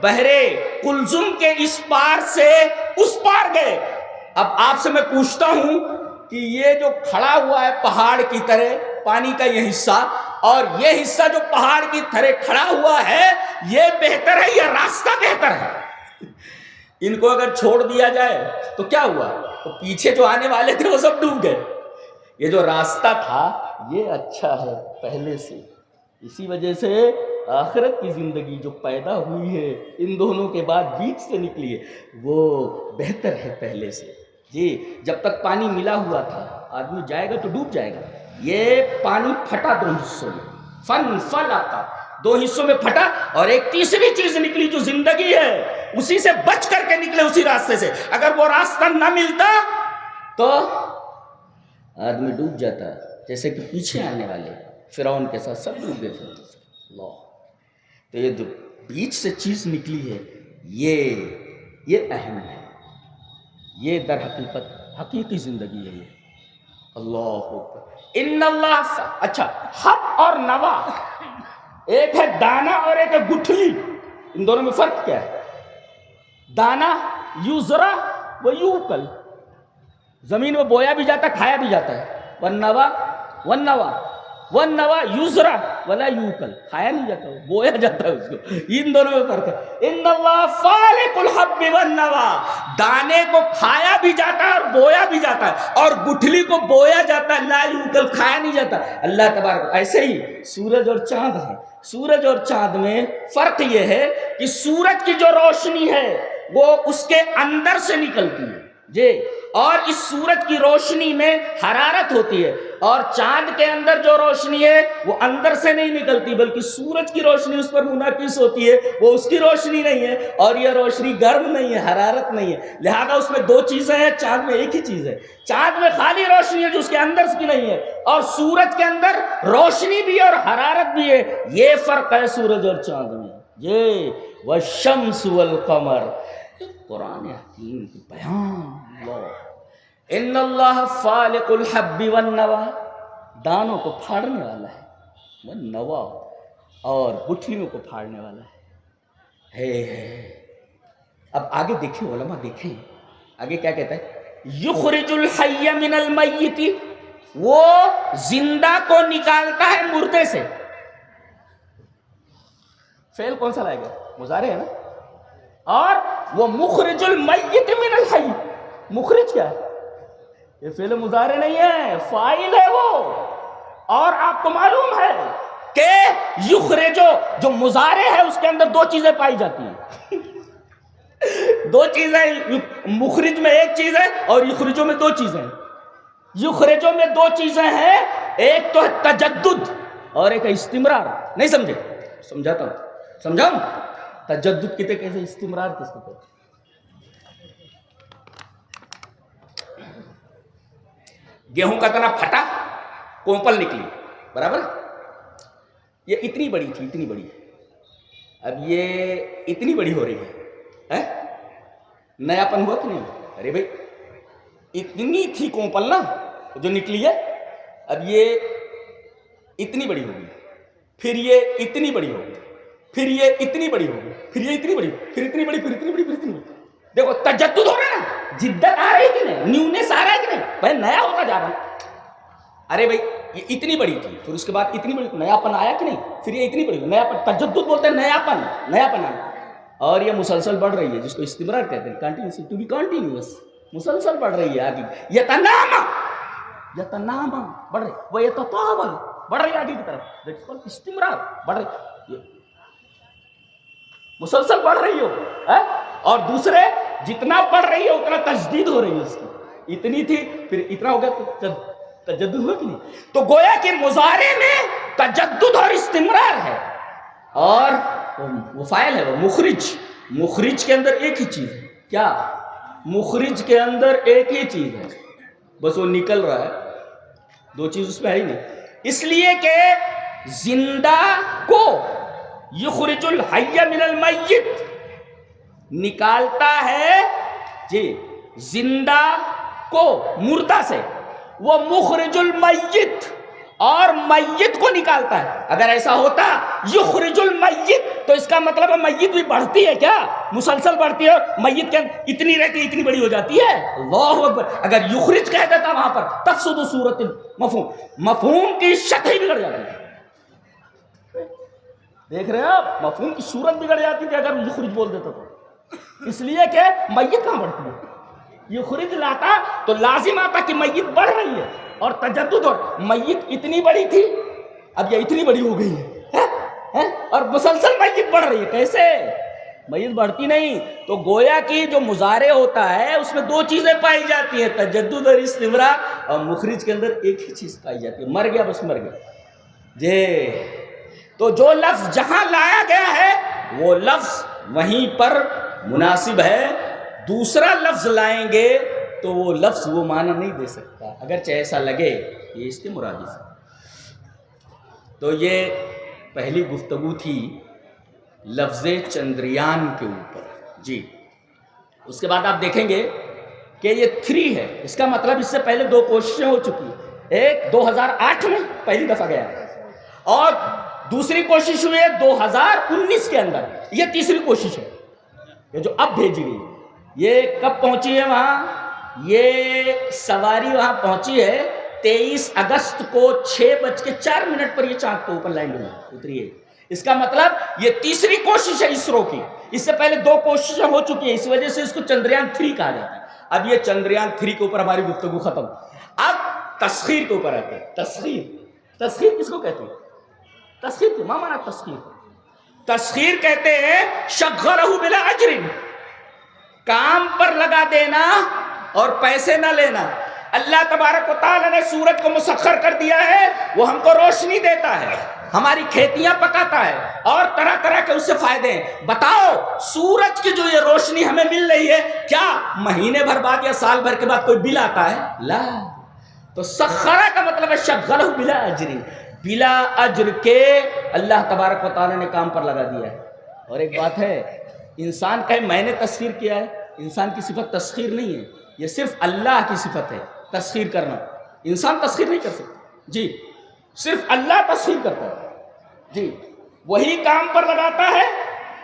بحرے قلزم کے اس پار سے اس پار گئے. اب آپ سے میں پوچھتا ہوں کہ یہ جو کھڑا ہوا ہے پہاڑ کی طرح پانی کا یہ حصہ اور یہ حصہ جو پہاڑ کی طرح کھڑا ہوا ہے یہ بہتر ہے یا راستہ بہتر ہے؟ ان کو اگر چھوڑ دیا جائے تو کیا ہوا؟ تو پیچھے جو آنے والے تھے وہ سب ڈوب گئے. یہ جو راستہ تھا یہ اچھا ہے پہلے سے. اسی وجہ سے آخرت کی زندگی جو پیدا ہوئی ہے ان دونوں کے بعد بیچ سے نکلی ہے وہ بہتر ہے پہلے سے. جی جب تک پانی ملا ہوا تھا آدمی جائے گا تو ڈوب جائے گا. یہ پانی پھٹا دو حصوں میں، فن فل آتا دو حصوں میں پھٹا اور ایک تیسری چیز نکلی جو زندگی ہے، اسی سے بچ کر کے نکلے اسی راستے سے. اگر وہ راستہ نہ ملتا تو آدمی ڈوب جاتا، جیسے کہ پیچھے آنے والے فرعون کے ساتھ سب ڈوب گئے تھے. اللہ، تو یہ جو بیچ سے چیز نکلی ہے یہ اہم ہے. یہ در حقیقت حقیقی زندگی ہے یہ. اللہ اکبر. ان اللہ. اچھا، حب اور نوا، ایک ہے دانا اور ایک ہے گٹھلی. ان دونوں میں فرق کیا ہے؟ دانا یوزرا و یوکل، زمین میں بویا بھی جاتا ہے کھایا بھی جاتا ہے. والنوا یوزرا ولا یوکل، کھایا نہیں جاتا بویا جاتا ہے اس کو. ان دونوں میں فرق ہے. ان اللہ فالق الحب والنوا، دانے کو کھایا بھی جاتا ہے اور بویا بھی جاتا ہے اور گٹھلی کو بویا جاتا ہے، لا یوکل کھایا نہیں جاتا. اللہ تبارک. ایسے ہی سورج اور چاند ہے. سورج اور چاند میں فرق یہ ہے کہ سورج کی جو روشنی ہے وہ اس کے اندر سے نکلتی ہے جی، اور اس سورج کی روشنی میں حرارت ہوتی ہے، اور چاند کے اندر جو روشنی ہے وہ اندر سے نہیں نکلتی بلکہ سورج کی روشنی اس پر منعکس ہوتی ہے، وہ اس کی روشنی نہیں ہے اور یہ روشنی گرم نہیں ہے، حرارت نہیں ہے. لہذا اس میں دو چیزیں ہیں، چاند میں ایک ہی چیز ہے. چاند میں خالی روشنی ہے جو اس کے اندر کی نہیں ہے، اور سورج کے اندر روشنی بھی ہے اور حرارت بھی ہے. یہ فرق ہے سورج اور چاند میں. یہ والشمس والقمر، قرآن حکیم کی بیان. اللہ، ان اللہ فالق الحب والنوا، دانوں کو پھاڑنے والا ہے، والنوا، اور گٹھلیوں کو پھاڑنے والا ہے. اب آگے دیکھیں علماء، دیکھیں آگے کیا کہتا ہے. یخرج الحی من المیت، وہ زندہ کو نکالتا ہے مردے سے. فعل کون سا لائے گا؟ مضارع ہے نا. اور وہ مخرج المیت من الحی، مخرج کیا ہے؟ یہ فعل مضارع نہیں ہے، فاعل ہے وہ. اور آپ کو معلوم ہے کہ یخرجو جو مضارع ہے اس کے اندر دو چیزیں پائی جاتی ہیں. دو چیزیں، مخرج میں ایک چیز ہے اور یخرجو میں دو چیزیں ہیں. یخرجو میں دو چیزیں ہیں، ایک تو ہے تجدد اور ایک ہے استمرار. نہیں سمجھے؟ سمجھاتا ہوں، سمجھاؤں. تجدد کہتے کیسے، استمرار کس کو کہتے؟ گیہوں کا تنا پھٹا، کومپل نکلی، برابر. یہ اتنی بڑی تھی، اتنی بڑی، اب یہ اتنی بڑی ہو رہی ہے. نیا پن ہوا کہ نہیں؟ ارے بھائی اتنی تھی کومپل نا جو نکلی ہے، اب یہ اتنی بڑی ہوگی، پھر یہ اتنی بڑی ہوگی، پھر یہ اتنی بڑی ہوگی، پھر یہ اتنی بڑی، پھر اتنی بڑی، پھر اتنی بڑی، پھر اتنی بڑی. دیکھو تجدد ہو رہا ہے نا، جدت آ رہی ہے کہ نہیں، نیونیس آ رہا ہے کہ نہیں، بھائی نیا ہوتا جا رہا ہے. ارے بھائی یہ اتنی بڑی تھی، پھر اس کے بعد اتنی بڑی، نیا پن آیا کہ نہیں، پھر یہ اتنی بڑی، نیا پن. تجدد بولتے ہیں نیا پن، نیا پن آنا. اور یہ مسلسل بڑھ رہی ہے، جس کو استمرار کہتے ہیں، کنٹینیوس، ٹو بی کنٹینیوس، مسلسل بڑھ رہی ہے آگے. یتنامہ بڑھ رہی، وہ یتطاول بڑھ رہی ہے آگے کی طرف. دیٹس کالڈ استمرار، بڑھ رہی، مسلسل بڑھ رہی ہو. اور دوسرے جتنا بڑھ رہی ہے اتنا تجدید ہو رہی ہے اس کی. اتنی تھی پھر اتنا ہو گیا تو تجدد ہوا کہ نہیں. تو گویا کہ مضارع میں تجدد اور استمرار ہے، اور وہ فاعل ہے وہ مخرج. مخرج کے اندر ایک ہی چیز ہے. کیا؟ مخرج کے اندر ایک ہی چیز ہے، بس وہ نکل رہا ہے. دو چیز اس میں ہے ہی نہیں. اس لیے کہ زندہ کو یخرج الحی من المیت نکالتا ہے جی، زندہ کو مردہ سے. وہ مخرج المیت اور میت کو نکالتا ہے. اگر ایسا ہوتا یخرج المیت تو اس کا مطلب ہے میت بھی بڑھتی ہے کیا؟ مسلسل بڑھتی ہے. میت کے اتنی رہتی ہے اتنی بڑی ہو جاتی ہے. اللہ اکبر. اگر یخرج کہہ دیتا وہاں پر تفسد صورت مفہوم کی شکل ہی بگڑ جاتی ہے. دیکھ رہے ہیں آپ، مفہوم کی صورت بگڑ جاتی تھی اگر یخرج بول دیتا تو. اس لیے کہ میت کہاں بڑھتی ہے. یخرج لاتا تو لازم آتا کہ میت بڑھ رہی ہے اور تجدد، اور میت اتنی بڑی تھی اب یہ اتنی بڑی ہو گئی ہے اور مسلسل میت بڑھ رہی ہے. کیسے؟ میت بڑھتی نہیں. تو گویا کی جو مضارع ہوتا ہے اس میں دو چیزیں پائی جاتی ہیں، تجدد اور استمرار. اور مخرج کے اندر ایک ہی چیز پائی جاتی ہے، مر گیا بس مر گیا. جی تو جو لفظ جہاں لایا گیا ہے وہ لفظ وہیں پر مناسب ہے. دوسرا لفظ لائیں گے تو وہ لفظ وہ معنی نہیں دے سکتا اگرچہ ایسا لگے یہ اس کے مرادف ہے. تو یہ پہلی گفتگو تھی لفظ چندریان کے اوپر. جی اس کے بعد آپ دیکھیں گے کہ یہ 3 ہے. اس کا مطلب اس سے پہلے 2 کوششیں ہو چکی ہیں. ایک 2008 میں پہلی دفعہ گیا ہے اور دوسری کوشش ہوئی ہے 2019 کے اندر. یہ تیسری کوشش ہے یہ جو اب بھیجی گئی. یہ کب پہنچی ہے وہاں؟ یہ سواری وہاں پہنچی ہے 23 اگست کو 6:04 پر یہ چاند کے اوپر لینڈ ہوئی اتری ہے. اس کا مطلب یہ تیسری کوشش ہے اسرو کی. اس سے پہلے 2 کوششیں ہو چکی ہیں، اس وجہ سے اس کو چندریان 3 کہا جاتا ہے. اب یہ چندریان 3 کے اوپر ہماری گفتگو ختم. اب تسخیر کے اوپر آتے ہیں. تسخیر کس کو کہتے ہیں؟ تسخیر کو مانا تسخیر کہتے ہیں شغلہ بلا اجر، کام پر لگا دینا اور پیسے نہ لینا. اللہ تبارک و تعالی نے سورج کو مسخر کر دیا ہے، وہ ہم کو روشنی دیتا ہے، ہماری کھیتیاں پکاتا ہے اور طرح طرح کے اس سے فائدے ہیں. بتاؤ سورج کی جو یہ روشنی ہمیں مل رہی ہے کیا مہینے بھر بعد یا سال بھر کے بعد کوئی بل آتا ہے؟ لا. تو سخرہ کا مطلب ہے شغلہ بلا اجر، بلا اجر کے اللہ تبارک و تعالی نے کام پر لگا دیا ہے. اور ایک بات ہے، انسان کہے میں نے تسخیر کیا ہے، انسان کی صفت تسخیر نہیں ہے، یہ صرف اللہ کی صفت ہے تسخیر کرنا. انسان تسخیر نہیں کر سکتا. جی صرف اللہ تسخیر کرتا ہے. جی وہی کام پر لگاتا ہے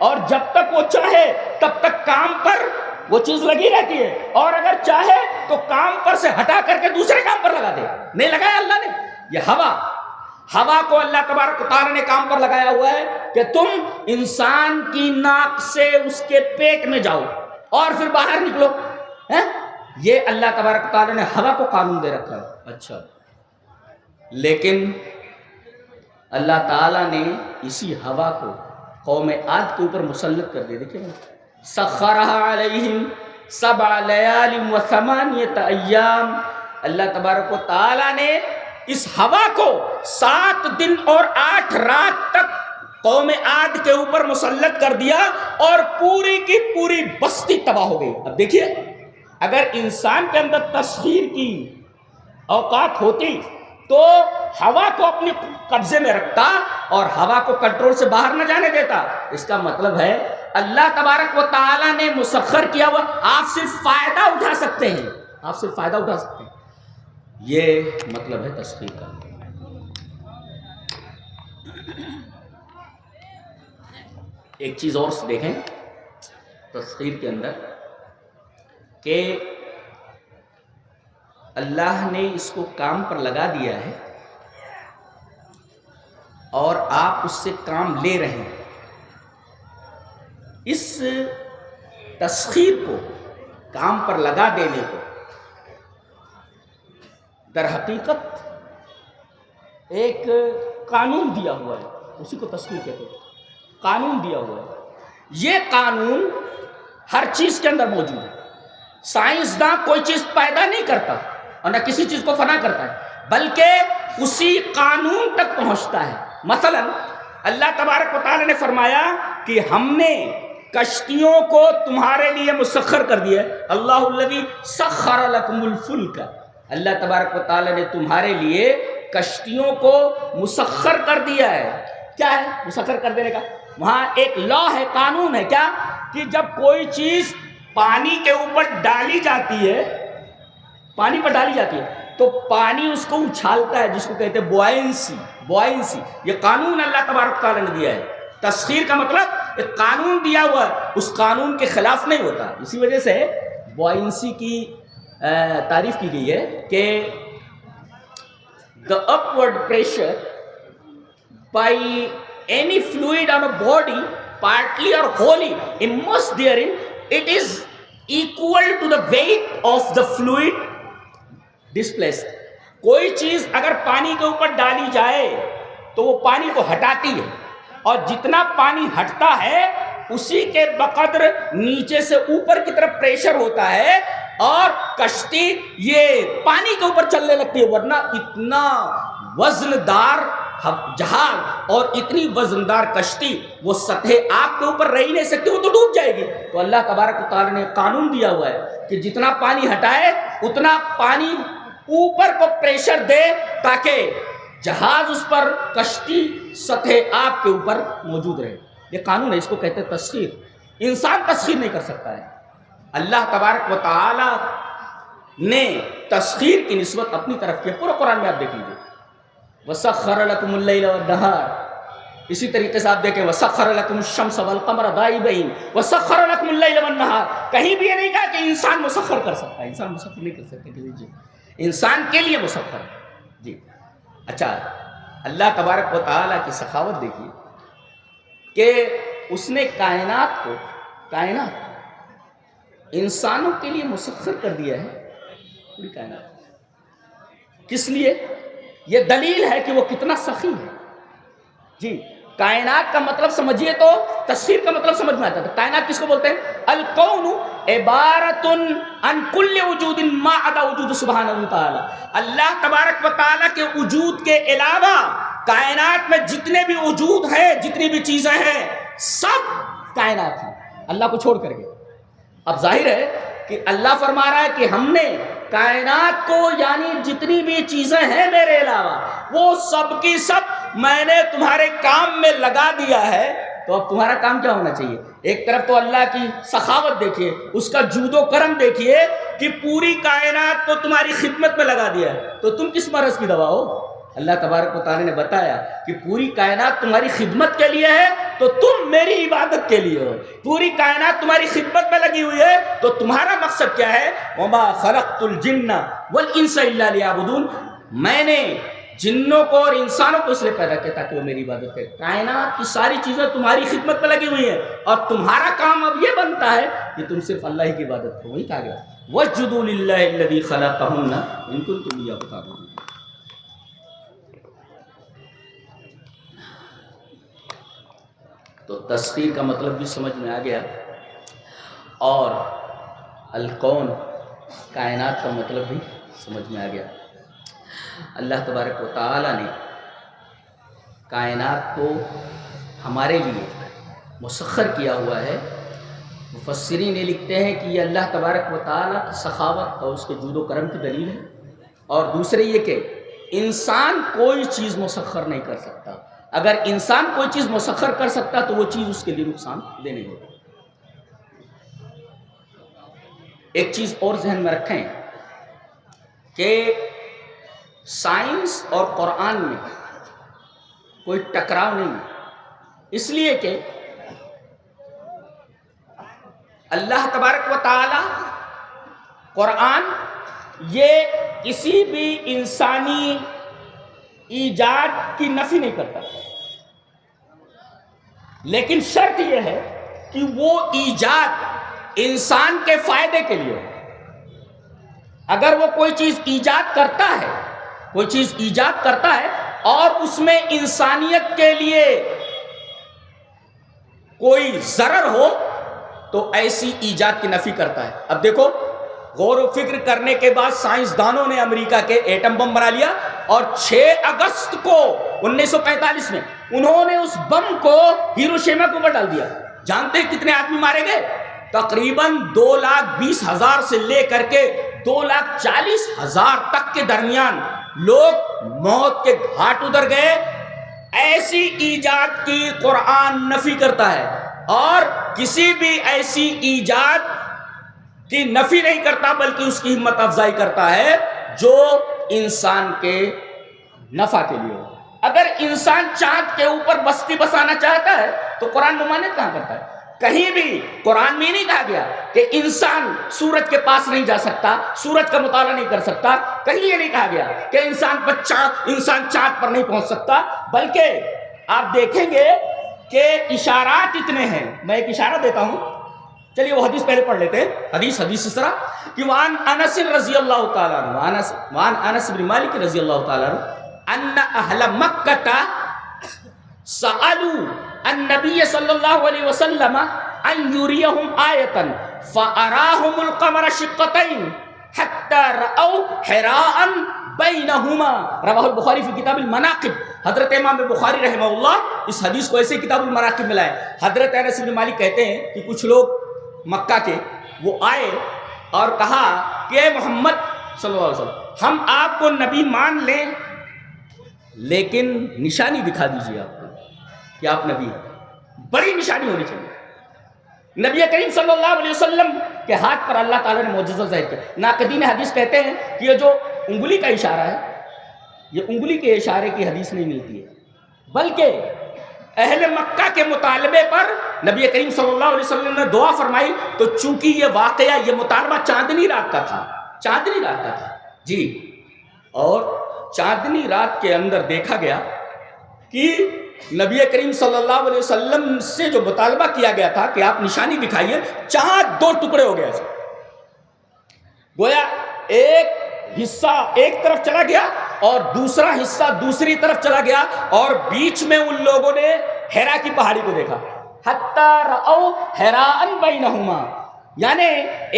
اور جب تک وہ چاہے تب تک کام پر وہ چیز لگی رہتی ہے، اور اگر چاہے تو کام پر سے ہٹا کر کے دوسرے کام پر لگا دے. نہیں لگایا اللہ نے. یہ ہوا کو اللہ تبارک و تعالی نے کام پر لگایا ہوا ہے کہ تم انسان کی ناک سے اس کے پیٹ میں جاؤ اور پھر باہر نکلو. یہ اللہ تبارک و تعالی نے ہوا کو قانون دے رکھا ہے. اچھا لیکن اللہ تعالی نے اسی ہوا کو قوم عاد کے اوپر مسلط کر دیا. دیکھیں سخرها علیہم 7 لیال و 8 ایام. اللہ تبارک و تعالی نے اس ہوا کو 7 دن اور 8 رات تک قوم عاد کے اوپر مسلط کر دیا اور پوری کی پوری بستی تباہ ہو گئی. اب دیکھیے اگر انسان کے اندر تسخیر کی اوقات ہوتی تو ہوا کو اپنے قبضے میں رکھتا اور ہوا کو کنٹرول سے باہر نہ جانے دیتا. اس کا مطلب ہے اللہ تبارک و تعالی نے مسخر کیا ہوا، آپ صرف فائدہ اٹھا سکتے ہیں، آپ صرف فائدہ اٹھا سکتے ہیں. یہ مطلب ہے تسخیر کا. ایک چیز اور دیکھیں تسخیر کے اندر کہ اللہ نے اس کو کام پر لگا دیا ہے اور آپ اس سے کام لے رہے ہیں. اس تسخیر کو کام پر لگا دینے کو در حقیقت ایک قانون دیا ہوا ہے، اسی کو تسخیر کہتے ہیں. قانون دیا ہوا ہے. یہ قانون ہر چیز کے اندر موجود ہے. سائنسداں کوئی چیز پیدا نہیں کرتا اور نہ کسی چیز کو فنا کرتا ہے، بلکہ اسی قانون تک پہنچتا ہے. مثلا اللہ تبارک و تعالی نے فرمایا کہ ہم نے کشتیوں کو تمہارے لیے مسخر کر دیا. اللہ الذی سخر لکم الفلک، اللہ تبارک و تعالی نے تمہارے لیے کشتیوں کو مسخر کر دیا ہے. کیا ہے مسخر کر دینے کا؟ وہاں ایک لا ہے، قانون ہے. کیا کہ جب کوئی چیز پانی کے اوپر ڈالی جاتی ہے، پانی پر ڈالی جاتی ہے تو پانی اس کو اچھالتا ہے، جس کو کہتے ہیں بوائنسی. یہ قانون اللہ تبارک تعالیٰ نے دیا ہے. تسخیر کا مطلب ایک قانون دیا ہوا ہے، اس قانون کے خلاف نہیں ہوتا. اسی وجہ سے بوائنسی کی تعریف کی گئی ہے کہ the upward pressure by any fluid on a body, partly or wholly, immersed therein, it is equal to the weight of the fluid displaced. کوئی چیز اگر پانی کے اوپر ڈالی جائے تو وہ پانی کو ہٹاتی ہے، اور جتنا پانی ہٹتا ہے اسی کے بقدر نیچے سے اوپر کی طرف پریشر ہوتا ہے، اور کشتی یہ پانی کے اوپر چلنے لگتی ہے. ورنہ اتنا وزندار جہاز اور اتنی وزندار کشتی وہ سطح آگ کے اوپر رہ نہیں سکتی، وہ تو ڈوب جائے گی. تو اللہ تبارک و تعالیٰ نے قانون دیا ہوا ہے کہ جتنا پانی ہٹائے اتنا پانی اوپر کو پریشر دے، تاکہ جہاز اس پر، کشتی سطح آگ کے اوپر موجود رہے. یہ قانون ہے، اس کو کہتے ہیں تسخیر. انسان تسخیر نہیں کر سکتا ہے. اللہ تبارک و تعالی نے تسخیر کی نسبت اپنی طرف کی. پورا قرآن میں آپ دیکھ لیجیے، وَسَخَّرَ لَكُمُ اللَّيْلَ وَالنَّهَارَ. اسی طریقے سے آپ دیکھیں وَسَخَّرَ لَكُمُ الشَّمْسَ وَالْقَمَرَ دَائِبَيْنِ وَسَخَّرَ لَكُمُ اللَّيْلَ وَالنَّهَارَ. کہیں بھی یہ نہیں کہا کہ انسان مسخر کر سکتا ہے. انسان مسخر نہیں کر سکتا. جی انسان کے لیے مسخر ہے. جی اچھا، اللہ تبارک و تعالیٰ کی سخاوت دیکھیے کہ اس نے کائنات انسانوں کے لیے مسخر کر دیا ہے. پوری کائنات کس لیے؟ یہ دلیل ہے کہ وہ کتنا سخی ہے. جی کائنات کا مطلب سمجھیے تو تسخیر کا مطلب سمجھ میں آتا ہے. کائنات کس کو بولتے ہیں؟ الکون عبارت عن کل وجود ما عدا وجود سبحانہ وتعالی. اللہ تبارک و تعالیٰ کے وجود کے علاوہ کائنات میں جتنے بھی وجود ہیں، جتنی بھی چیزیں ہیں، سب کائنات ہیں اللہ کو چھوڑ کر کے. اب ظاہر ہے کہ اللہ فرما رہا ہے کہ ہم نے کائنات کو، یعنی جتنی بھی چیزیں ہیں میرے علاوہ، وہ سب کی سب میں نے تمہارے کام میں لگا دیا ہے. تو اب تمہارا کام کیا ہونا چاہیے؟ ایک طرف تو اللہ کی سخاوت دیکھیے، اس کا جود و کرم دیکھیے کہ پوری کائنات کو تمہاری خدمت میں لگا دیا ہے. تو تم کس مرض کی دوا ہو؟ اللہ تبارک و تعالیٰ نے بتایا کہ پوری کائنات تمہاری خدمت کے لیے ہے تو تم میری عبادت کے لیے ہو. پوری کائنات تمہاری خدمت میں لگی ہوئی ہے تو تمہارا مقصد کیا ہے؟ وما خلقت الجن والانس الا لیعبدون. میں نے جنوں کو اور انسانوں کو اس لیے پیدا کیا تاکہ وہ میری عبادت کرے. کائنات کی ساری چیزیں تمہاری خدمت میں لگی ہوئی ہیں، اور تمہارا کام اب یہ بنتا ہے کہ تم صرف اللہ ہی کی عبادت کرو. وہی کہا گیا واسجدوا للہ الذی خلقہن ان کنتم ایاہ تعبدون. تو تسخیر کا مطلب بھی سمجھ میں آ گیا، اور الکون کائنات کا مطلب بھی سمجھ میں آ گیا. اللہ تبارک و تعالیٰ نے کائنات کو ہمارے لیے مسخر کیا ہوا ہے. مفسرین یہ لکھتے ہیں کہ یہ اللہ تبارک و تعالیٰ کی سخاوت اور اس کے جود و کرم کی دلیل ہے. اور دوسرے یہ کہ انسان کوئی چیز مسخر نہیں کر سکتا. اگر انسان کوئی چیز مسخر کر سکتا تو وہ چیز اس کے لیے نقصان دہ نہیں ہوتی. ایک چیز اور ذہن میں رکھیں کہ سائنس اور قرآن میں کوئی ٹکراؤ نہیں ہے، اس لیے کہ اللہ تبارک و تعالی قرآن یہ کسی بھی انسانی ایجاد کی نفی نہیں کرتا، لیکن شرط یہ ہے کہ وہ ایجاد انسان کے فائدے کے لیے ہو. اگر وہ کوئی چیز ایجاد کرتا ہے اور اس میں انسانیت کے لیے کوئی ضرر ہو تو ایسی ایجاد کی نفی کرتا ہے. اب دیکھو، غور و فکر کرنے کے بعد سائنسدانوں نے امریکہ کے ایٹم بم بنا لیا، اور 6 اگست کو 1945 میں انہوں نے اس بم کو ہیروشیما کے اوپر ڈال دیا. جانتے ہیں کتنے آدمی مارے گئے؟ تقریباً 2,20,000 سے لے کر کے 2,40,000 تک کے درمیان لوگ موت کے گھاٹ اتر گئے. ایسی ایجاد کی قرآن نفی کرتا ہے، اور کسی بھی ایسی ایجاد کی نفی نہیں کرتا بلکہ اس کی ہمت افزائی کرتا ہے جو انسان کے نفع کے لیے ہو۔ اگر انسان چاند کے اوپر بستی بسانا چاہتا ہے تو قرآن ممانعت کہاں کرتا ہے؟ کہیں بھی قرآن میں نہیں کہا گیا کہ انسان سورج کے پاس نہیں جا سکتا، سورج کا مطالعہ نہیں کر سکتا، کہیں یہ نہیں کہا گیا کہ انسان چاند پر نہیں پہنچ سکتا، بلکہ آپ دیکھیں گے کہ اشارات اتنے ہیں۔ میں ایک اشارہ دیتا ہوں، چلیے وہ حدیث پہلے پڑھ لیتے ہیں۔ حدیث اس طرح کہ وان انس رضی اللہ تعالیٰ عنہ، وان انس بن مالک رضی اللہ تعالیٰ عنہ ان اہل مکہ سألوا النبی صلی اللہ علیہ وسلم ان یریہم آیتا فاراہم القمر شقتین حتی رأوا حراء بینہما، رواہ البخاری فی کتاب المناقب۔ حضرت امام بخاری رحمہ اللہ اس حدیث کو ایسے کتاب المناقب میں لائے۔ حضرت انس بن مالک کہتے ہیں کہ کچھ لوگ مکہ کے وہ آئے اور کہا کہ محمد صلی اللہ علیہ وسلم ہم آپ کو نبی مان لیں لیکن نشانی دکھا دیجیے آپ کو کہ آپ نبی ہیں، بڑی نشانی ہونی چاہیے۔ نبی کریم صلی اللہ علیہ وسلم کے ہاتھ پر اللہ تعالیٰ نے معجزہ ظاہر کیا۔ ناقدین حدیث کہتے ہیں کہ یہ جو انگلی کا اشارہ ہے، یہ انگلی کے اشارے کی حدیث نہیں ملتی ہے، بلکہ اہل مکہ کے مطالبے پر نبی کریم صلی اللہ علیہ وسلم نے دعا فرمائی، تو چونکہ یہ واقعہ، یہ مطالبہ چاندنی رات کا تھا، چاندنی رات کا تھا جی، اور چاندنی رات کے اندر دیکھا گیا کہ نبی کریم صلی اللہ علیہ وسلم سے جو مطالبہ کیا گیا تھا کہ آپ نشانی دکھائیے، چاند دو ٹکڑے ہو گیا، گویا ایک حصہ ایک طرف چلا گیا اور دوسرا حصہ دوسری طرف چلا گیا، اور بیچ میں ان لوگوں نے حرا کی پہاڑی کو دیکھا، حتی رأوا حراء بینہما، یعنی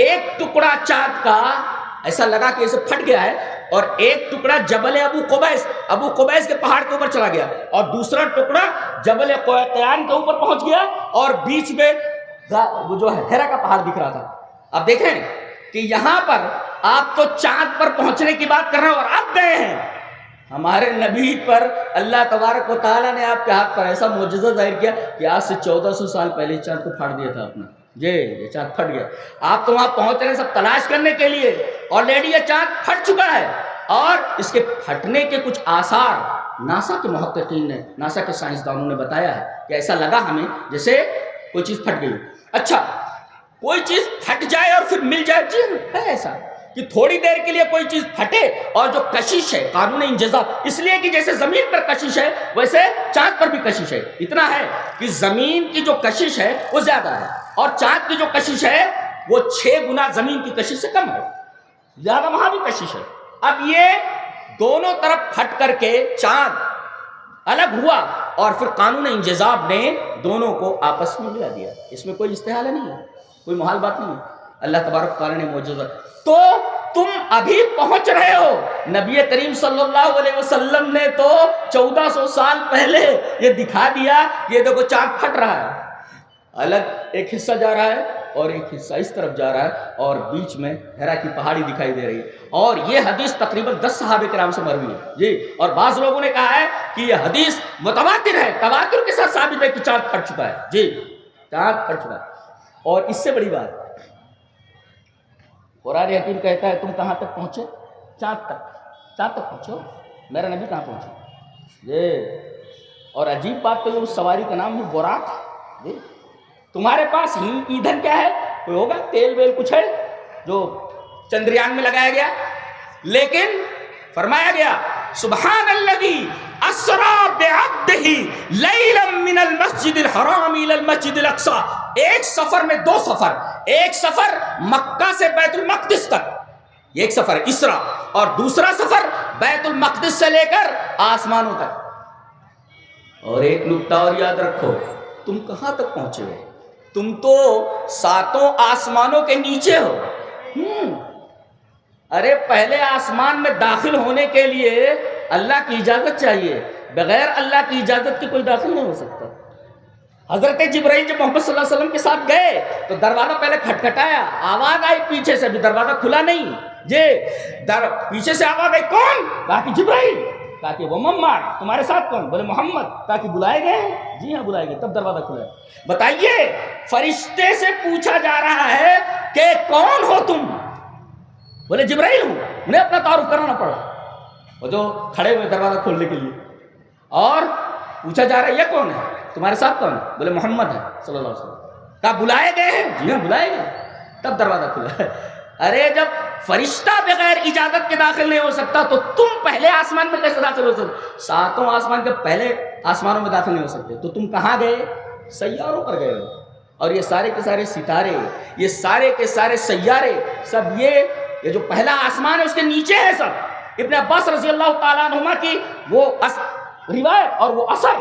ایک ٹکڑا چاند کا ایسا لگا کہ اسے پھٹ گیا ہے، اور ایک ٹکڑا جبل ابو قبیس کے پہاڑ کے اوپر چلا گیا، اور دوسرا ٹکڑا جبل قیان کے اوپر پہنچ گیا، اور بیچ میں وہ جو ہے حرا کا پہاڑ دکھ رہا تھا۔ اب دیکھیں کہ یہاں پر آپ تو چاند پر پہنچنے کی بات کر رہے ہیں اور آپ گئے ہیں، ہمارے نبی پر اللہ تبارک و تعالیٰ نے آپ کے ہاتھ پر ایسا معجزہ ظاہر کیا کہ آج سے 1400 سال پہلے چاند کو پھاڑ دیا تھا اپنا، یہ چاند پھٹ گیا۔ آپ تو وہاں پہنچ رہے ہیں سب تلاش کرنے کے لیے، آلریڈی یہ چاند پھٹ چکا ہے، اور اس کے پھٹنے کے کچھ آثار ناسا کے محققین نے، ناسا کے سائنسدانوں نے بتایا ہے کہ ایسا لگا ہمیں جیسے کوئی چیز پھٹ گئی۔ اچھا، کوئی چیز پھٹ جائے اور پھر مل جائے، جی ہے ایسا کہ تھوڑی دیر کے لیے کوئی چیز پھٹے، اور جو کشش ہے قانون انجذاب، اس لیے کہ جیسے زمین پر کشش ہے ویسے چاند پر بھی کشش ہے۔ اتنا ہے کہ زمین کی جو کشش ہے وہ زیادہ ہے، اور چاند کی جو کشش ہے وہ 6 گنا زمین کی کشش سے کم ہے، زیادہ وہاں بھی کشش ہے۔ اب یہ دونوں طرف پھٹ کر کے چاند الگ ہوا، اور پھر قانون انجذاب نے دونوں کو آپس میں ملا دیا۔ اس میں کوئی استحالہ نہیں ہے، کوئی محال بات نہیں ہے، اللہ تبارک تعالیٰ نے معجزہ۔ تو تم ابھی پہنچ رہے ہو، نبی کریم صلی اللہ علیہ وسلم نے تو 1400 سال پہلے یہ دکھا دیا، یہ دیکھو چاند پھٹ رہا ہے، الگ ایک حصہ جا رہا ہے اور ایک حصہ اس طرف جا رہا ہے، اور بیچ میں حرا کی پہاڑی دکھائی دے رہی ہے۔ اور یہ حدیث تقریباً 10 صحابہ کرام سے مروی ہے جی، اور بعض لوگوں نے کہا ہے کہ یہ حدیث متواتر ہے، تواتر کے ساتھ ثابت ہے کہ چاند پھٹ چکا ہے، جی چاند پھٹ چکا ہے۔ اور اس سے بڑی بات، قرآن حکیم کہتا ہے تم کہاں تک پہنچے؟ چاند تک پہنچو، میرا نبی کہاں پہنچے؟ یہ اور عجیب بات تو اس سواری کا نام ہے براق جی۔ تمہارے پاس ایندھن کیا ہے؟ کوئی ہوگا تیل ویل کچھ ہے جو چندریان میں لگایا گیا، لیکن فرمایا گیا سبحان الذی اسرا بعبدہ لیلا من المسجد الحرام الى المسجد الاقصی، ایک سفر میں 2 سفر، ایک سفر مکہ سے بیت المقدس تک، ایک سفر اسرا، اور دوسرا سفر بیت المقدس سے لے کر آسمانوں تک۔ اور ایک نکتہ اور یاد رکھو، تم کہاں تک پہنچے ہو؟ تم تو 7 آسمانوں کے نیچے ہو۔ ارے پہلے آسمان میں داخل ہونے کے لیے اللہ کی اجازت چاہیے، بغیر اللہ کی اجازت کے کوئی داخل نہیں ہو سکتا۔ حضرت جبرائیل جب محمد صلی اللہ علیہ وسلم کے ساتھ گئے تو دروازہ پہلے کھٹکھٹایا، آواز آئی پیچھے سے، بھی دروازہ کھلا نہیں جی، پیچھے سے آواز آئی، کون؟ کہا کہ جبرائیل، کہا کہ وہ محمد، تمہارے ساتھ کون؟ بولے محمد، کہا کہ بلائے گئے؟ جی ہاں بلائے گئے، تب دروازہ کھلا ہے۔ بتائیے فرشتے سے پوچھا جا رہا ہے کہ کون ہو تم؟ بولے جبرائیل ہوں، انہیں اپنا تعارف کرانا پڑا، وہ جو کھڑے ہوئے دروازہ کھولنے کے لیے، اور پوچھا جا رہا ہے یہ کون ہے، تمہارے ساتھ کون ہے؟ بولے محمد ہے صلی اللہ علیہ وسلم۔ کہا بلائے گئے ہیں؟ جی ہاں بلائے گئے۔ تب دروازہ کھلا ہے۔ ارے جب فرشتہ بغیر اجازت کے داخل نہیں ہو سکتا تو تم پہلے آسمان میں کیسے داخل ہو سکتے؟ ساتوں آسمان کے پہلے آسمانوں میں داخل نہیں ہو سکتے، تو تم کہاں گئے؟ سیاروں پر گئے ہو۔ اور یہ سارے کے سارے ستارے، یہ سارے کے سارے سیارے، سب یہ جو پہلا آسمان ہے اس کے نیچے ہے سب۔ ابن عباس رضی اللہ تعالیٰ عنہما کی وہ روایت اور وہ اثر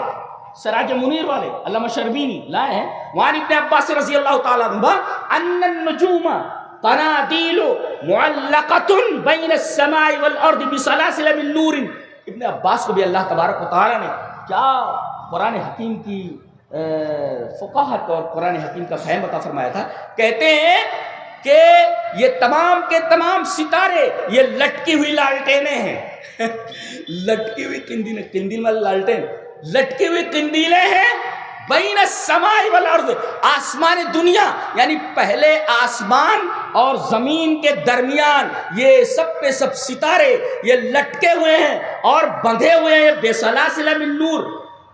سراج منیر والے علامہ شربینی لائے ہیں، وہاں ابن عباس رضی اللہ تعالیٰ عنہما ان النجوم قنادیل معلقۃ بین السماء والارض بسلاسل من نور۔ ابن عباس کو بھی اللہ تبارک و تعالیٰ نے کیا قرآن حکیم کی فقاہت اور قرآن حکیم کا فہم عطا فرمایا تھا۔ کہتے ہیں کہ یہ تمام کے تمام ستارے یہ لٹکی ہوئی لالٹینیں ہیں۔ لٹکی ہوئی قندیل میں لالٹین، لٹکی ہوئی قندیلیں ہیں بین السماء والارض، آسمان دنیا یعنی پہلے آسمان اور زمین کے درمیان یہ سب کے سب ستارے یہ لٹکے ہوئے ہیں اور بندھے ہوئے ہیں بسلاسل من نور،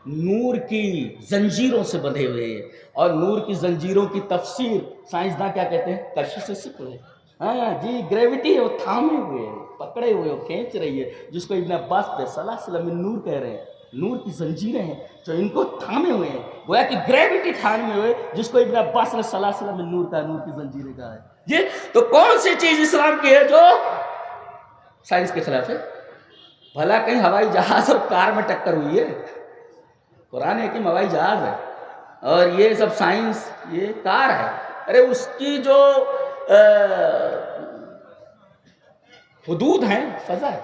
نور کی زنجیروں سے بندھے ہوئے ہیں۔ اور نور کی زنجیروں کی تفسیر سائنسداں کیا کہتے ہیں؟ کشش سے سیکھ ہوئے، ہاں جی گریوٹی ہے، وہ تھامے ہوئے ہیں، پکڑے ہوئے، وہ کھینچ رہی ہے، جس کو ابن عباس بسلاسل من نور کہہ رہے ہیں۔ نور کی زنجیریں ہیں جو ان کو تھامے ہوئے ہیں، گویا کہ گریوٹی تھامے ہوئے، جس کو ابن عباس نے سلاسل من نور کہا، نور کی زنجیریں کہا ہے جی۔ تو کون سی چیز اسلام کی ہے جو سائنس کے خلاف ہے؟ بھلا کہیں ہوائی جہاز اور کار میں ٹکر ہوئی ہے؟ قرآن حکیم ہوائی جہاز ہے اور یہ سب سائنس یہ کار ہے۔ ارے اس کی جو حدود ہیں فضا ہے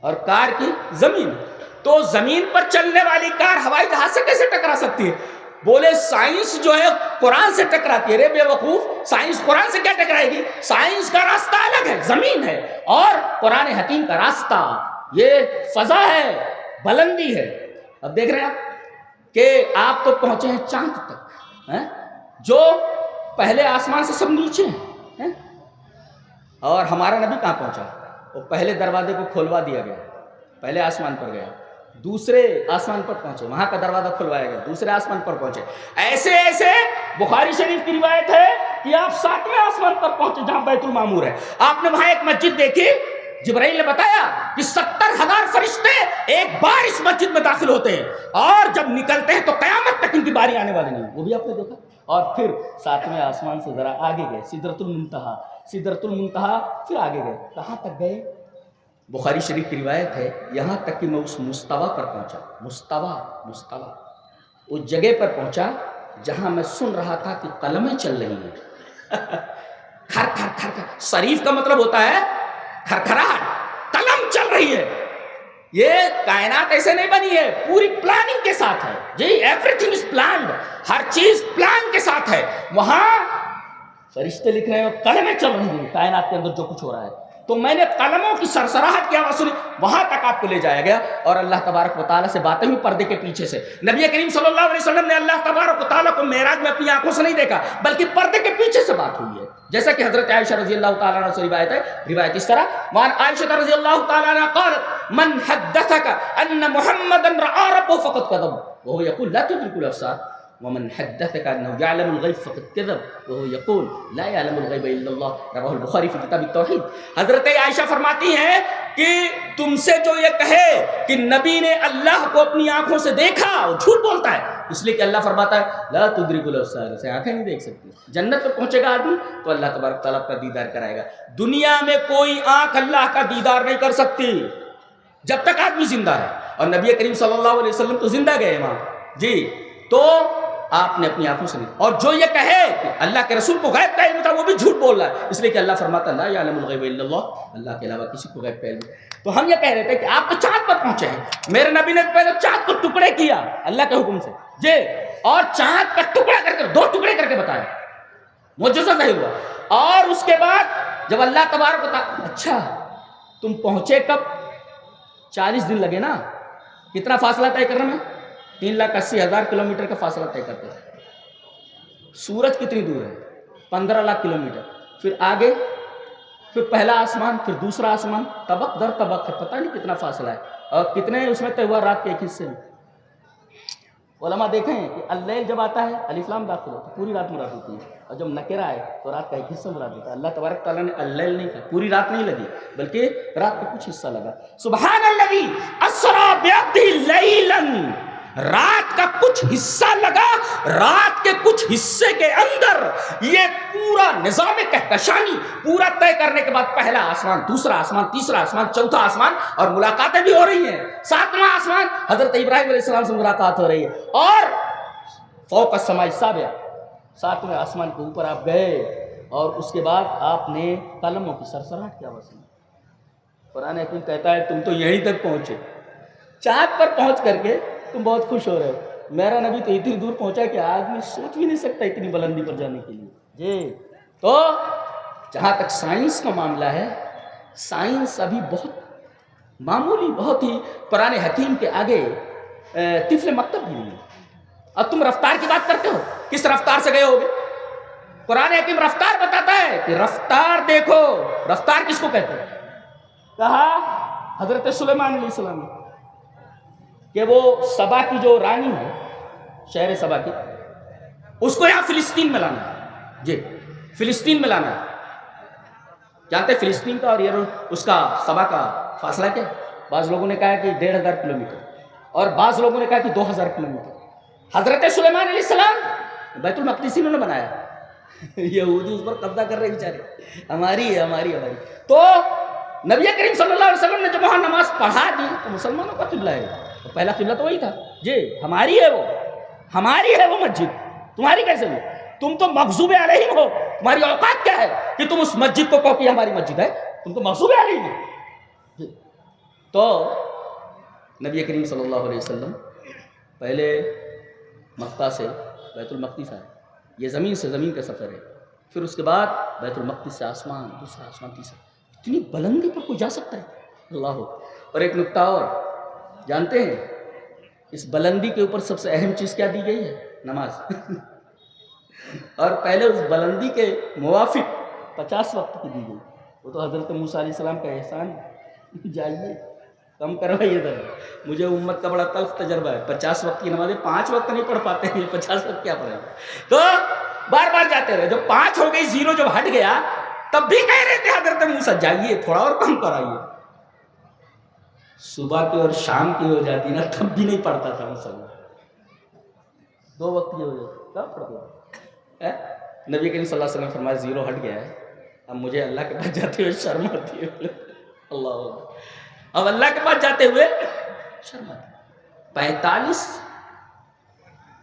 اور کار کی زمین، تو زمین پر چلنے والی کار ہوائی جہاز سے کیسے ٹکرا سکتی ہے؟ بولے سائنس جو ہے قرآن سے ٹکراتی ہے۔ رے بے وقوف، سائنس قرآن سے کیا ٹکرائے گی؟ سائنس کا راستہ الگ ہے، زمین ہے، اور قرآن حکیم کا راستہ یہ فضا ہے، بلندی ہے۔ اب دیکھ رہے ہیں آپ کہ آپ تو پہنچے ہیں چاند تک، جو پہلے آسمان سے سب نیچے ہیں، اور ہمارا نبی کہاں پہنچا؟ وہ پہلے دروازے کو کھولوا دیا گیا، پہلے آسمان پر گیا، دوسرے آسمان پر پہنچے، وہاں کا دروازہ کھلوایا گیا، دوسرے آسمان پر پہنچے۔ ایسے ایسے بخاری شریف کی روایت ہے کہ آپ 7ویں آسمان پر پہنچے جہاں بیت المعمور ہے۔ آپ نے وہاں ایک مسجد دیکھی، جبرائیل نے بتایا کہ 70,000 فرشتے ایک بار اس مسجد میں داخل ہوتے ہیں، اور جب نکلتے ہیں تو قیامت تک ان کی باری آنے والی نہیں، وہ بھی آپ نے دیکھا۔ اور پھر 7ویں آسمان سے ذرا آگے گئے، سدرۃ المنتہا، سدرۃ المنتہا، پھر آگے گئے، کہاں تک گئے؟ بخاری شریف کی روایت ہے یہاں تک کہ میں اس مستوی پر پہنچا، مستوی اس جگہ پر پہنچا جہاں میں سن رہا تھا کہ قلمیں چل رہی ہیں، کھر کھر کھر کھر، صریف کا مطلب ہوتا ہے کھرکھراہٹ، قلم چل رہی ہے۔ یہ کائنات ایسے نہیں بنی ہے، پوری پلاننگ کے ساتھ ہے جی، ایوری تھنگ از پلانڈ، ہر چیز پلان کے ساتھ ہے۔ وہاں فرشتے لکھ رہے ہیں، قلمیں چل رہی ہیں کائنات کے اندر جو کچھ ہو رہا ہے۔ تو میں نے قلموں کی سرسراہٹ کی آواز سنی، وہاں تک آپ کو لے جایا گیا، اور اللہ تبارک و تعالیٰ سے باتیں ہوئی پردے کے پیچھے سے۔ نبی کریم صلی اللہ علیہ وسلم نے اللہ تبارک و تعالیٰ کو معراج میں اپنی آنکھوں سے نہیں دیکھا، بلکہ پردے کے پیچھے سے بات ہوئی ہے، جیسا کہ حضرت عائشہ رضی اللہ تعالیٰ عنہ سے روایت ہے۔ روایت اس طرح، وعن عائشہ رضی اللہ تعالیٰ عنہ قالت من حدثك ان محمدا رأى ربه فقد كذب وهو يقول لا تدرك الابصار ومن حدثك انه يعلم الغيب فقد كذب وهو يقول لا يعلم الغيب الا الله، رواه البخاری فی کتاب التوحید۔ حضرت عائشہ فرماتی ہیں کہ تم سے جو یہ کہے کہ نبی نے اللہ کو اپنی آنکھوں سے دیکھا، وہ جھوٹ بولتا ہے، اس لیے کہ اللہ فرماتا ہے لا تدرک الابصار، اسے آنکھیں نہیں دیکھ سکتی۔ جنت میں پہنچے گا آدمی تو اللہ تبارک تعالیٰ کا دیدار کرائے گا۔ دنیا میں کوئی آنکھ اللہ کا دیدار نہیں کر سکتی جب تک آدمی زندہ ہے، اور نبی کریم صلی اللہ علیہ وسلم تو زندہ گئے وہاں جی، تو آپ نے اپنی آنکھوں سے نہیں۔ اور جو یہ کہے کہ اللہ کے رسول کو غیب کا علم تھا، وہ بھی جھوٹ بول رہا ہے، اس لیے کہ اللہ فرماتا ہے لا یعلم الغیب الا اللہ، اللہ کے علاوہ کسی کو غیب کا علم نہیں۔ تو ہم یہ کہہ رہے تھے کہ آپ تو چاند پر پہنچے ہیں، میرے نبی نے پہلے چاند کو ٹکڑے کیا اللہ کے حکم سے جی، اور چاند کا ٹکڑا کر کے 2 ٹکڑے کر کے بتایا، معجزہ ظاہر ہوا۔ اور اس کے بعد جب اللہ تبارک و تعالیٰ، اچھا تم پہنچے کب؟ 40 دن لگے نا، کتنا فاصلہ طے کرنے میں؟ 3,80,000 کلومیٹر کا فاصلہ طے کرتے ہیں۔ سورج کتنی دور ہے؟ 15 لاکھ کلومیٹر۔ پھر پھر پہلا آسمان، پھر دوسرا آسمان، طبق در طبق ہے، پتہ نہیں کتنا فاصلہ ہے، اور کتنے اس میں طے ہوا رات کے ایک حصے میں۔ علماء دیکھیں کہ اللیل جب آتا ہے الف لام داخل ہوتا ہے، پوری رات مراد ہوتی ہے، اور جب نکرہ آئے تو رات کا ایک حصہ مراد ہوتا ہے۔ اللہ تبارک تعالیٰ نے اللیل نہیں کہا، پوری رات نہیں لگی بلکہ رات کا کچھ حصہ لگا۔ سبحان الذی اسریٰ بعبدہ لیلا، رات کا کچھ حصہ لگا، رات کے کچھ حصے کے اندر یہ پورا نظام کہکشانی پورا طے کرنے کے بعد پہلا آسمان، دوسرا آسمان، تیسرا آسمان، چوتھا آسمان، اور ملاقاتیں بھی ہو رہی ہیں۔ ساتواں آسمان حضرت ابراہیم علیہ السلام سے ملاقات ہو رہی ہے، اور فوق السماء السابعہ، ساتویں آسمان کے اوپر آپ گئے، اور اس کے بعد آپ نے قلموں کی سرسراہٹ کی آواز سنی۔ قرآن حکیم کہتا ہے تم تو یہیں تک پہنچے، چاند پر پہنچ کر کے تم بہت خوش ہو رہے ہو، میرا نبی تو اتنی دور پہنچا کہ آدمی سوچ بھی نہیں سکتا اتنی بلندی پر جانے کے لیے۔ جی تو جہاں تک سائنس کا معاملہ ہے، سائنس ابھی بہت معمولی، بہت ہی قرآن حکیم کے آگے طفل مکتب بھی نہیں ہے۔ اب تم رفتار کی بات کرتے ہو، کس رفتار سے گئے ہوگے؟ قرآن حکیم رفتار بتاتا ہے کہ رفتار دیکھو، رفتار کس کو کہتے ہیں؟ کہا حضرت سلیمان علیہ السلام نے کہ وہ سبا کی جو رانی ہے، شہر سبا کی، اس کو یہاں فلسطین میں لانا ہے۔ جی فلسطین میں لانا ہے۔ جانتے ہیں فلسطین کا اور یہ اس کا سبا کا فاصلہ کیا ہے؟ بعض لوگوں نے کہا کہ 1500 کلومیٹر، اور بعض لوگوں نے کہا کہ 2000 کلومیٹر۔ حضرت سلیمان علیہ السلام بیت المقدس انہوں نے بنایا، یہودی اس پر قبضہ کر رہے بیچارے، ہماری ہے ہماری ہماری۔ تو نبی کریم صلی اللہ علیہ وسلم نے جب وہاں نماز پڑھا دی تو مسلمانوں کا قبلہ ہے، تو پہلا قبلہ تو وہی تھا۔ جی ہماری ہے وہ، ہماری ہے وہ مسجد، تمہاری کیسے ہوئی؟ تم تو مغضوب علیہم ہو، تمہاری اوقات کیا ہے کہ تم اس مسجد کو کہو کہ ہماری مسجد ہے؟ تم تو مغضوب علیہم ہو۔ تو نبی کریم صلی اللہ علیہ وسلم پہلے مکہ سے بیت المقدس آئے، یہ زمین سے زمین کا سفر ہے، پھر اس کے بعد بیت المقدس سے آسمان، دوسرا آسمان، تیسرا، اتنی بلندی پر کوئی جا سکتا ہے؟ اللہ۔ اور ایک نکتہ اور جانتے ہیں، اس بلندی کے اوپر سب سے اہم چیز کیا دی گئی ہے؟ نماز۔ اور پہلے اس بلندی کے موافق 50 وقت کی دی گئی، وہ تو حضرت موسیٰ علیہ السلام کا احسان ہے۔ جائیے کم کروائیے ذرا، مجھے امت کا بڑا تلخ تجربہ ہے، 50 وقت کی نمازیں 5 وقت نہیں پڑھ پاتے ہیں، 50 وقت کیا پڑھیں؟ تو بار بار جاتے رہے، جب 5 ہو گئی، 0 جب ہٹ گیا، تب بھی کہہ رہے تھے حضرت موسیٰ جائیے تھوڑا اور کم کرائیے۔ صبح کی اور شام کی ہو جاتی نا، تب بھی نہیں پڑھتا تھا مسلمان، 2 وقت کی ہو جاتی کب پڑھتا؟ نبی کریم صلی اللہ علیہ وسلم فرمایا 0 ہٹ گیا ہے، اب مجھے اللہ کے پاس جاتے ہوئے شرم آتی ہے۔ اللہ، اب اللہ کے پاس جاتے ہوئے شرم آتی ہے۔ 45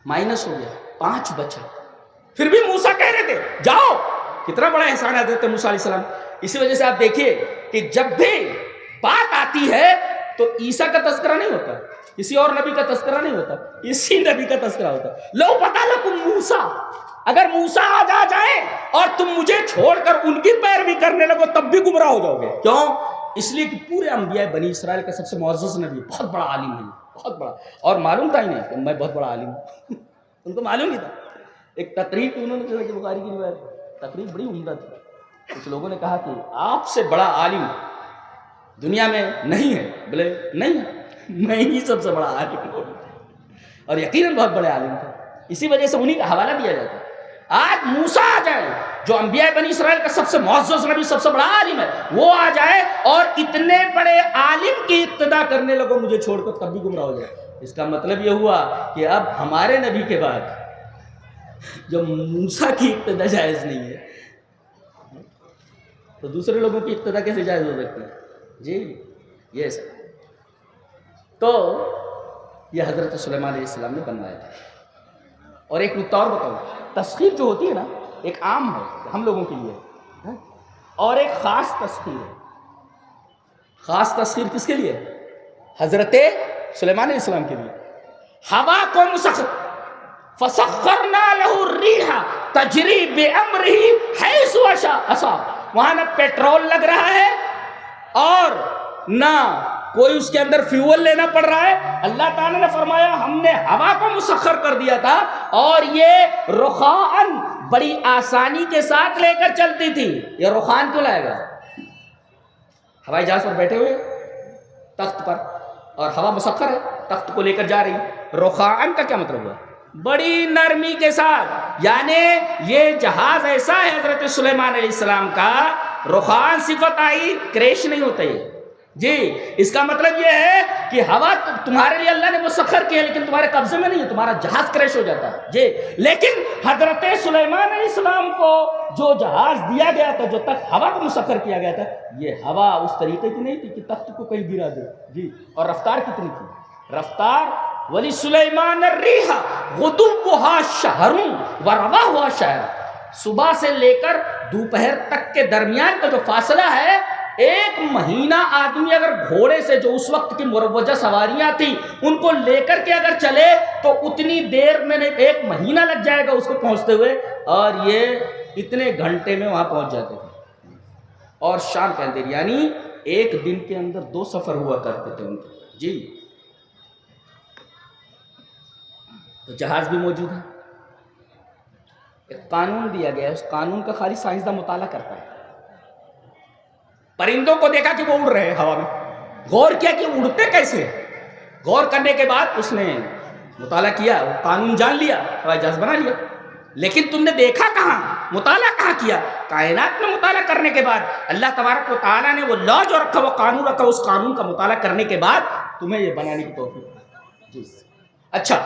مائنس ہو گیا، 5 بچا، پھر بھی موسیٰ کہہ رہے تھے جاؤ۔ کتنا بڑا احسان ہے حضرت موسیٰ علیہ السلام۔ اسی وجہ سے آپ دیکھیے کہ جب بھی بات آتی ہے تو عیسیٰ کا تذکرہ نہیں ہوتا، کسی اور نبی کا تذکرہ نہیں ہوتا، اسی نبی کا تذکرہ ہوتا۔ لو پتہ لکم موسیٰ، اگر موسیٰ آج آ جائیں اور تم مجھے چھوڑ کر ان کی پیروی کرنے لگو تب بھی گمراہ ہو جاؤ گے۔ کیوں؟ اس لیے کہ پورے انبیاء بنی اسرائیل کا سب سے معزز نبی، بہت بڑا عالم ہے، بہت بڑا، اور معلوم تھا ہی نہیں کہ میں بہت بڑا عالم ہوں، ان کو معلوم ہی تھا۔ ایک تقریب انہوں نے کہ بخاری کی روایت، تقریب بڑی عمدہ تھی۔ کچھ لوگوں نے کہا کہ آپ سے بڑا عالم دنیا میں نہیں ہے، بولے نہیں ہے، میں ہی سب سے بڑا عالم ہوں، اور یقیناً بہت بڑے عالم تھے، اسی وجہ سے انہیں کا حوالہ دیا جاتا ہے۔ آج موسیٰ آ جائے جو انبیاء بنی اسرائیل کا سب سے معزز نبی، سب سے بڑا عالم ہے، وہ آ جائے اور اتنے بڑے عالم کی اقتدا کرنے لگو مجھے چھوڑ کر تب بھی گمراہ ہو جائے۔ اس کا مطلب یہ ہوا کہ اب ہمارے نبی کے بعد جو موسیٰ کی اقتدا جائز نہیں ہے تو دوسرے لوگوں کی اقتدا کیسے جائز ہو سکتی ہے؟ جی یہ سب تو یہ حضرت سلیمان علیہ السلام نے بنوایا تھا۔ اور ایک نکتہ اور بتاؤں، تسخیر جو ہوتی ہے نا، ایک عام ہے ہم لوگوں کے لیے، اور ایک خاص تسخیر ہے۔ خاص تسخیر کس کے لیے؟ حضرت سلیمان علیہ السلام کے لیے۔ ہوا کو مسخر، فسخرنا له الريح تجری بامرہ حیث شاء، وہاں نہ پیٹرول لگ رہا ہے اور نہ کوئی اس کے اندر فیول لینا پڑ رہا ہے۔ اللہ تعالیٰ نے فرمایا ہم نے ہوا کو مسخر کر دیا تھا، اور یہ رخاءً بڑی آسانی کے ساتھ لے کر چلتی تھی۔ یہ رخان کیوں لائے گا؟ ہوائی جہاز پر بیٹھے ہوئے تخت پر، اور ہوا مسخر ہے، تخت کو لے کر جا رہی. رخاءً کا کیا مطلب ہوا؟ بڑی نرمی کے ساتھ، یعنی یہ جہاز ایسا ہے حضرت سلیمان علیہ السلام کا، رخاءً صفت آئی، کریش نہیں ہوتا یہ جی. اس کا مطلب یہ ہے کہ ہوا تمہارے لیے اللہ نے مسخر کی ہے، لیکن تمہارے قبضے میں نہیں ہے، تمہارا جہاز کریش ہو جاتا ہے جی. لیکن حضرت سلیمان علیہ السلام کو جو جہاز دیا گیا تھا، جو تخت ہوا کو مسخر کیا گیا تھا، یہ ہوا اس طریقے کی نہیں تھی کہ تخت کو کہیں گرا دے جی. اور رفتار کتنی تھی؟ رفتار وَلِسُلَيْمَانَ الرِّيحَ غُدُوُّهَا شَهْرٌ وَرَوَاحُهَا شَهْرٌ. صبح سے لے کر دوپہر تک کے درمیان کا جو فاصلہ ہے، ایک مہینہ آدمی اگر گھوڑے سے، جو اس وقت کی مروجہ سواریاں تھیں، ان کو لے کر کے اگر چلے تو اتنی دیر میں ایک مہینہ لگ جائے گا اس کو پہنچتے ہوئے، اور یہ اتنے گھنٹے میں وہاں پہنچ جاتے تھے. اور شام کے اندر، یعنی ایک دن کے اندر 2 سفر ہوا کرتے تھے ان کے جی. تو جہاز بھی موجود ہے. ایک قانون دیا گیا ہے، اس قانون کا خالی سائنسداں مطالعہ کرتا ہے. پرندوں کو دیکھا کہ وہ اڑ رہے ہیں ہوا میں، غور کیا کہ اڑتے کیسے. غور کرنے کے بعد اس نے مطالعہ کیا، وہ قانون جان لیا، ہوائی جہاز بنا لیا. لیکن تم نے دیکھا کہاں، مطالعہ کہاں کیا؟ کائنات میں مطالعہ کرنے کے بعد اللہ تبارک و تعالیٰ نے وہ لا جو رکھا، وہ قانون رکھا، اس قانون کا مطالعہ کرنے کے بعد تمہیں یہ بنانے کی توفیق جی. اچھا،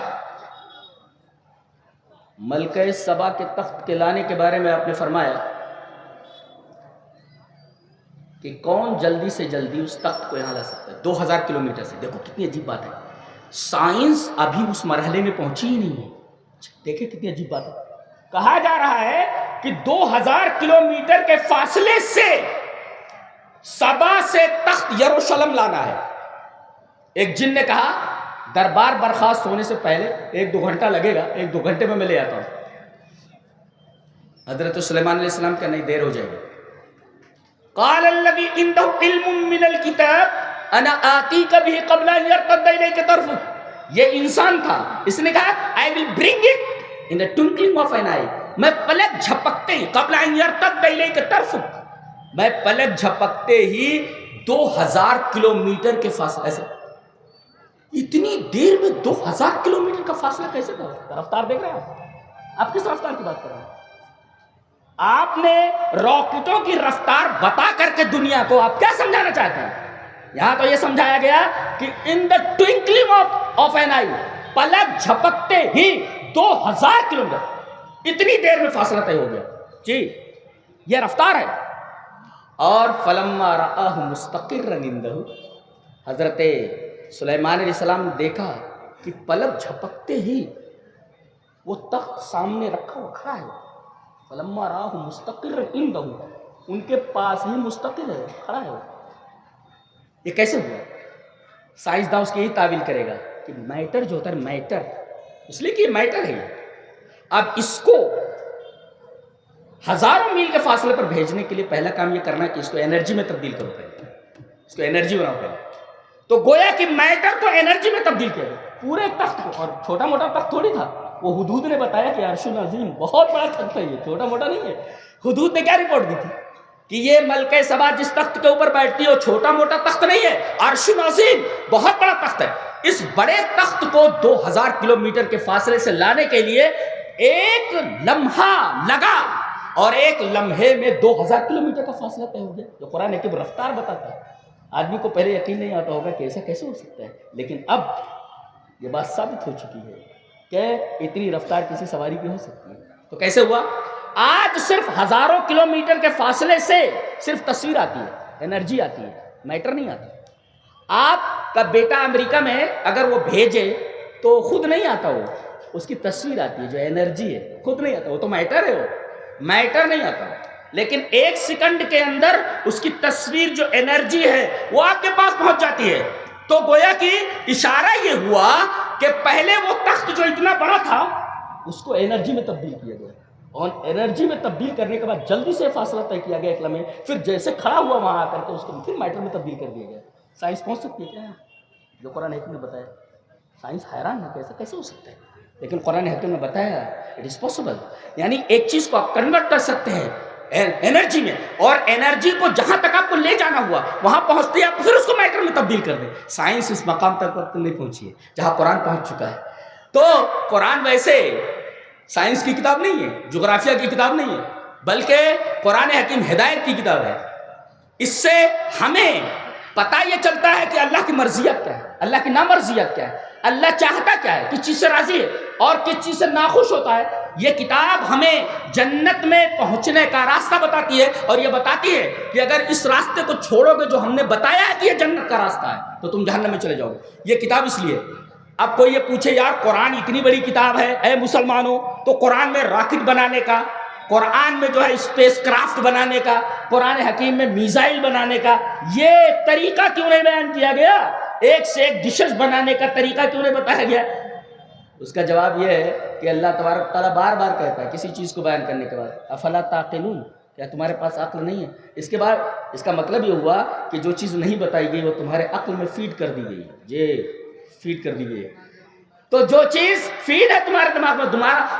ملکہ سبا کے تخت کے لانے کے بارے میں آپ نے فرمایا کہ کون جلدی سے جلدی اس تخت کو یہاں لا سکتا ہے 2000 کلومیٹر سے. دیکھو کتنی عجیب بات ہے، سائنس ابھی اس مرحلے میں پہنچی ہی نہیں ہے. دیکھیں کتنی عجیب بات ہے. کہا جا رہا ہے کہ 2000 کلومیٹر کے فاصلے سے سبا سے تخت یروشلم لانا ہے. ایک جن نے کہا دربار برخاست ہونے سے پہلے 1-2 گھنٹہ لگے گا، 1-2 گھنٹے میں لے آتا ہوں. حضرت سلیمان علیہ السلام کا نہیں، دیر ہو جائے گی. قال الذي عنده علم من الكتاب انا آتيك به قبل ان يرتد اليك طرفك. یہ انسان تھا، اس نے کہا I will bring it in the twinkling of an eye. میں پلک جھپکتے ہی، قبل ان يرتد اليك طرفك، میں پلک جھپکتے ہی 2000 کلومیٹر کے فاصلے سے. اتنی دیر میں 2000 کلومیٹر کا فاصلہ کیسے تھا؟ رفتار دیکھ رہے ہیں آپ کس رفتار کی بات کر رہے ہیں؟ آپ نے راکٹوں کی رفتار بتا کر کے دنیا کو آپ کیا سمجھانا چاہتے ہیں؟ یہاں تو یہ سمجھایا گیا کہ ان دا ٹوئنکلنگ آف این آئی، پلک جھپکتے ہی 2000 کلومیٹر، اتنی دیر میں فاصلہ طے ہو گیا جی. یہ رفتار ہے. اور فلما رآہ مستقرا عندہ، حضرت سلیمان علیہ السلام نے دیکھا کہ پلک جھپکتے ہی وہ تخت سامنے رکھا ہوا کھڑا ہے. فلما رآہ مستقرا عندہ، ان کے پاس ہی مستقر ہے، کھڑا ہے. یہ کیسے ہوا؟ سائنسداں اس کی یہی تعویل کرے گا کہ میٹر جو ہوتا ہے، میٹر اس لیے کہ یہ میٹر ہے. اب اس کو ہزاروں میل کے فاصلے پر بھیجنے کے لیے پہلا کام یہ کرنا کہ اس کو انرجی میں تبدیل کرو، پہلے اس کو انرجی بناؤ پہلے. تو گویا کہ میٹر کو انرجی میں تبدیل کیا پورے تخت کو. اور چھوٹا موٹا تخت تھوڑی تھا. وہ حدود نے بتایا کہ عرش عظیم بہت بڑا تخت ہے، یہ چھوٹا موٹا نہیں ہے. حدود نے کیا رپورٹ دی تھی کہ یہ ملکہ سبا جس تخت کے اوپر بیٹھتی ہے وہ چھوٹا موٹا تخت نہیں ہے، عرش عظیم بہت بڑا تخت ہے. اس بڑے تخت کو 2000 کلومیٹر کے فاصلے سے لانے کے لیے ایک لمحہ لگا، اور ایک لمحے میں 2000 کلومیٹر کا فاصلہ طے ہو گیا. جو قرآن حکیم رفتار بتاتا ہے. آدمی کو پہلے یقین نہیں آتا ہوگا کہ ایسا کیسے ہو سکتا ہے، لیکن اب یہ بات ثابت ہو چکی ہے کہ اتنی رفتار کسی سواری کی ہو سکتی ہے. تو کیسے ہوا؟ آج صرف ہزاروں کلومیٹر کے فاصلے سے صرف تصویر آتی ہے، انرجی آتی ہے، میٹر نہیں آتی. آپ کا بیٹا امریکہ میں اگر وہ بھیجے تو خود نہیں آتا، وہ اس کی تصویر آتی ہے جو انرجی ہے، خود نہیں آتا. وہ تو میٹر ہے، وہ میٹر نہیں آتا. لیکن 1 سیکنڈ کے اندر اس کی تصویر جو انرجی ہے وہ آپ کے پاس پہنچ جاتی ہے. تو گویا کہ اشارہ یہ ہوا کہ پہلے وہ تخت جو اتنا بڑا تھا اس کو انرجی میں تبدیل کیا گیا، اور انرجی میں تبدیل کرنے کے بعد جلدی سے فاصلہ طے کیا گیا ایک لمحے. پھر جیسے کھڑا ہوا وہاں آ کر کے اس کو پھر میٹر میں تبدیل کر دیا گیا. سائنس پہنچ سکتی ہے کیا جو قرآن حکیم نے بتایا؟ سائنس حیران ہے کہ ایسا کیسے ہو سکتا ہے، لیکن قرآن حکیم نے بتایا اٹ از پاسبل. یعنی ایک چیز کو آپ کنورٹ کر سکتے ہیں انرجی میں، اور انرجی کو جہاں تک آپ کو لے جانا ہوا وہاں پہنچتے آپ پھر اس کو میٹر میں تبدیل کر دیں. سائنس اس مقام تک وقت نہیں پہنچی ہے جہاں قرآن پہنچ چکا ہے. تو قرآن ویسے سائنس کی کتاب نہیں ہے، جغرافیہ کی کتاب نہیں ہے، بلکہ قرآن حکیم ہدایت کی کتاب ہے. اس سے ہمیں پتہ یہ چلتا ہے کہ اللہ کی مرضیت کیا ہے، اللہ کی نامرضیت کیا ہے، اللہ چاہتا کیا ہے، کس چیز سے راضی ہے اور کس چیز سے ناخوش ہوتا ہے. یہ کتاب ہمیں جنت میں پہنچنے کا راستہ بتاتی ہے، اور یہ بتاتی ہے کہ اگر اس راستے کو چھوڑو گے جو ہم نے بتایا ہے کہ یہ جنت کا راستہ ہے تو تم جہنم میں چلے جاؤ گے. یہ کتاب اس لیے. اب کوئی یہ پوچھے یار قرآن اتنی بڑی کتاب ہے اے مسلمانوں، تو قرآن میں راکٹ بنانے کا، قرآن میں جو ہے اسپیس کرافٹ بنانے کا، قرآن حکیم میں میزائل بنانے کا یہ طریقہ کیوں نہیں بیان کیا گیا؟ ایک سے ایک ڈشز بنانے کا طریقہ کیوں نہیں بتایا گیا؟ اس کا جواب یہ ہے کہ اللہ تبارک تعالیٰ بار بار کہتا ہے کسی چیز کو بیان کرنے کے بعد افلا تعقلون، کیا تمہارے پاس عقل نہیں ہے؟ اس کے بعد اس کا مطلب یہ ہوا کہ جو چیز نہیں بتائی گئی وہ تمہارے عقل میں فیڈ کر دی گئی، یہ فیڈ کر دی گئی ہے. تو جو چیز فیڈ ہے تمہارے دماغ میں،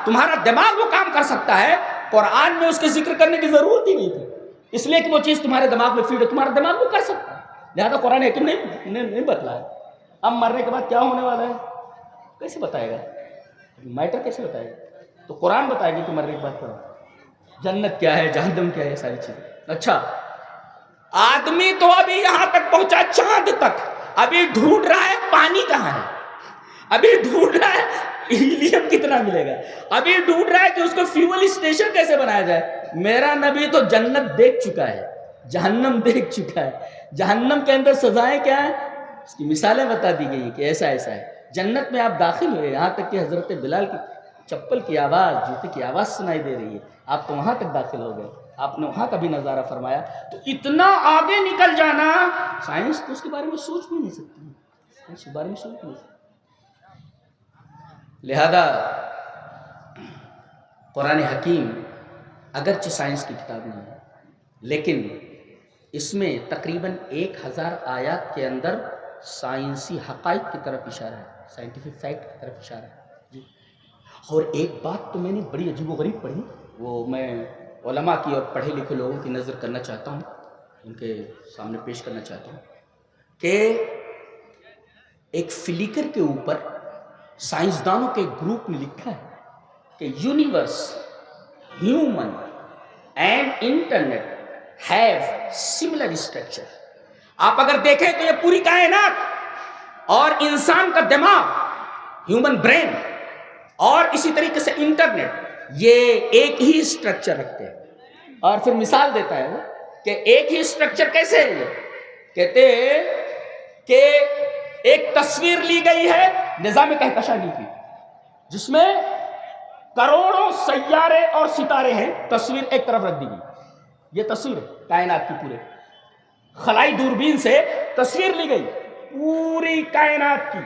تمہارا دماغ وہ کام کر سکتا ہے، قرآن میں اس کے ذکر کرنے کی ضرورت ہی نہیں تھی، اس لیے کہ وہ چیز تمہارے دماغ میں فیڈ ہے، تمہارا دماغ وہ کر سکتا ہے. لہٰذا قرآن حکیم نہیں بتلایا. اب مرنے کے بعد کیا ہونے والا ہے کیسے بتائے گا؟ میٹر کیسے بتائے گا؟ تو قرآن بتائے گی کہ مرنے کے بعد کیا ہوگا، جنت کیا ہے، جہنم کیا ہے، ساری چیزیں. اچھا آدمی تو ابھی یہاں تک پہنچا چاند تک، ابھی ڈھونڈ رہا ہے پانی کہاں ہے، ابھی ڈھونڈ رہا ہے ہیلیم کتنا ملے گا، ابھی ڈھونڈ رہا ہے کہ اس کو فیول اسٹیشن کیسے بنایا جائے. میرا نبی تو جنت دیکھ چکا ہے، جہنم دیکھ چکا ہے. جہنم کے اندر سزائیں کیا ہیں اس کی مثالیں بتا دی گئی ہیں کہ ایسا ایسا ہے. جنت میں آپ داخل ہوئے، یہاں تک کہ حضرت بلال کی چپل کی آواز، جوتے کی آواز سنائی دے رہی ہے، آپ تو وہاں تک داخل ہو گئے، آپ نے وہاں کا بھی نظارہ فرمایا. تو اتنا آگے نکل جانا، سائنس تو اس کے بارے میں سوچ بھی نہیں سکتی، سائنس کے بارے میں سوچ بھی نہیں سکتی. لہذا قرآن حکیم اگرچہ سائنس کی کتاب نہیں ہے، لیکن اس میں تقریباً 1000 آیات کے اندر سائنسی حقائق کی طرف اشارہ ہے، سائنٹیفک فیکٹ کی طرف اشارہ ہے. جی. اور ایک بات تو میں نے بڑی عجیب و غریب پڑھی، وہ میں علماء کی اور پڑھے لکھے لوگوں کی نظر کرنا چاہتا ہوں، ان کے سامنے پیش کرنا چاہتا ہوں کہ ایک فلیکر کے اوپر سائنسدانوں کے گروپ میں لکھا ہے کہ universe, human and internet have similar structure. آپ اگر دیکھیں تو یہ پوری کائنات اور انسان کا دماغ، ہیومن برین اور اسی طریقے سے انٹرنیٹ، یہ ایک ہی اسٹرکچر رکھتے ہیں. اور پھر مثال دیتا ہے وہ کہ ایک ہی اسٹرکچر کیسے ہے. یہ کہتے ہیں کہ ایک تصویر لی گئی ہے نظام کہکشانی کی، جس میں کروڑوں سیارے اور ستارے ہیں، تصویر ایک طرف رکھ دی گئی. یہ تصویر کائنات کی پورے خلائی دوربین سے تصویر لی گئی پوری کائنات کی،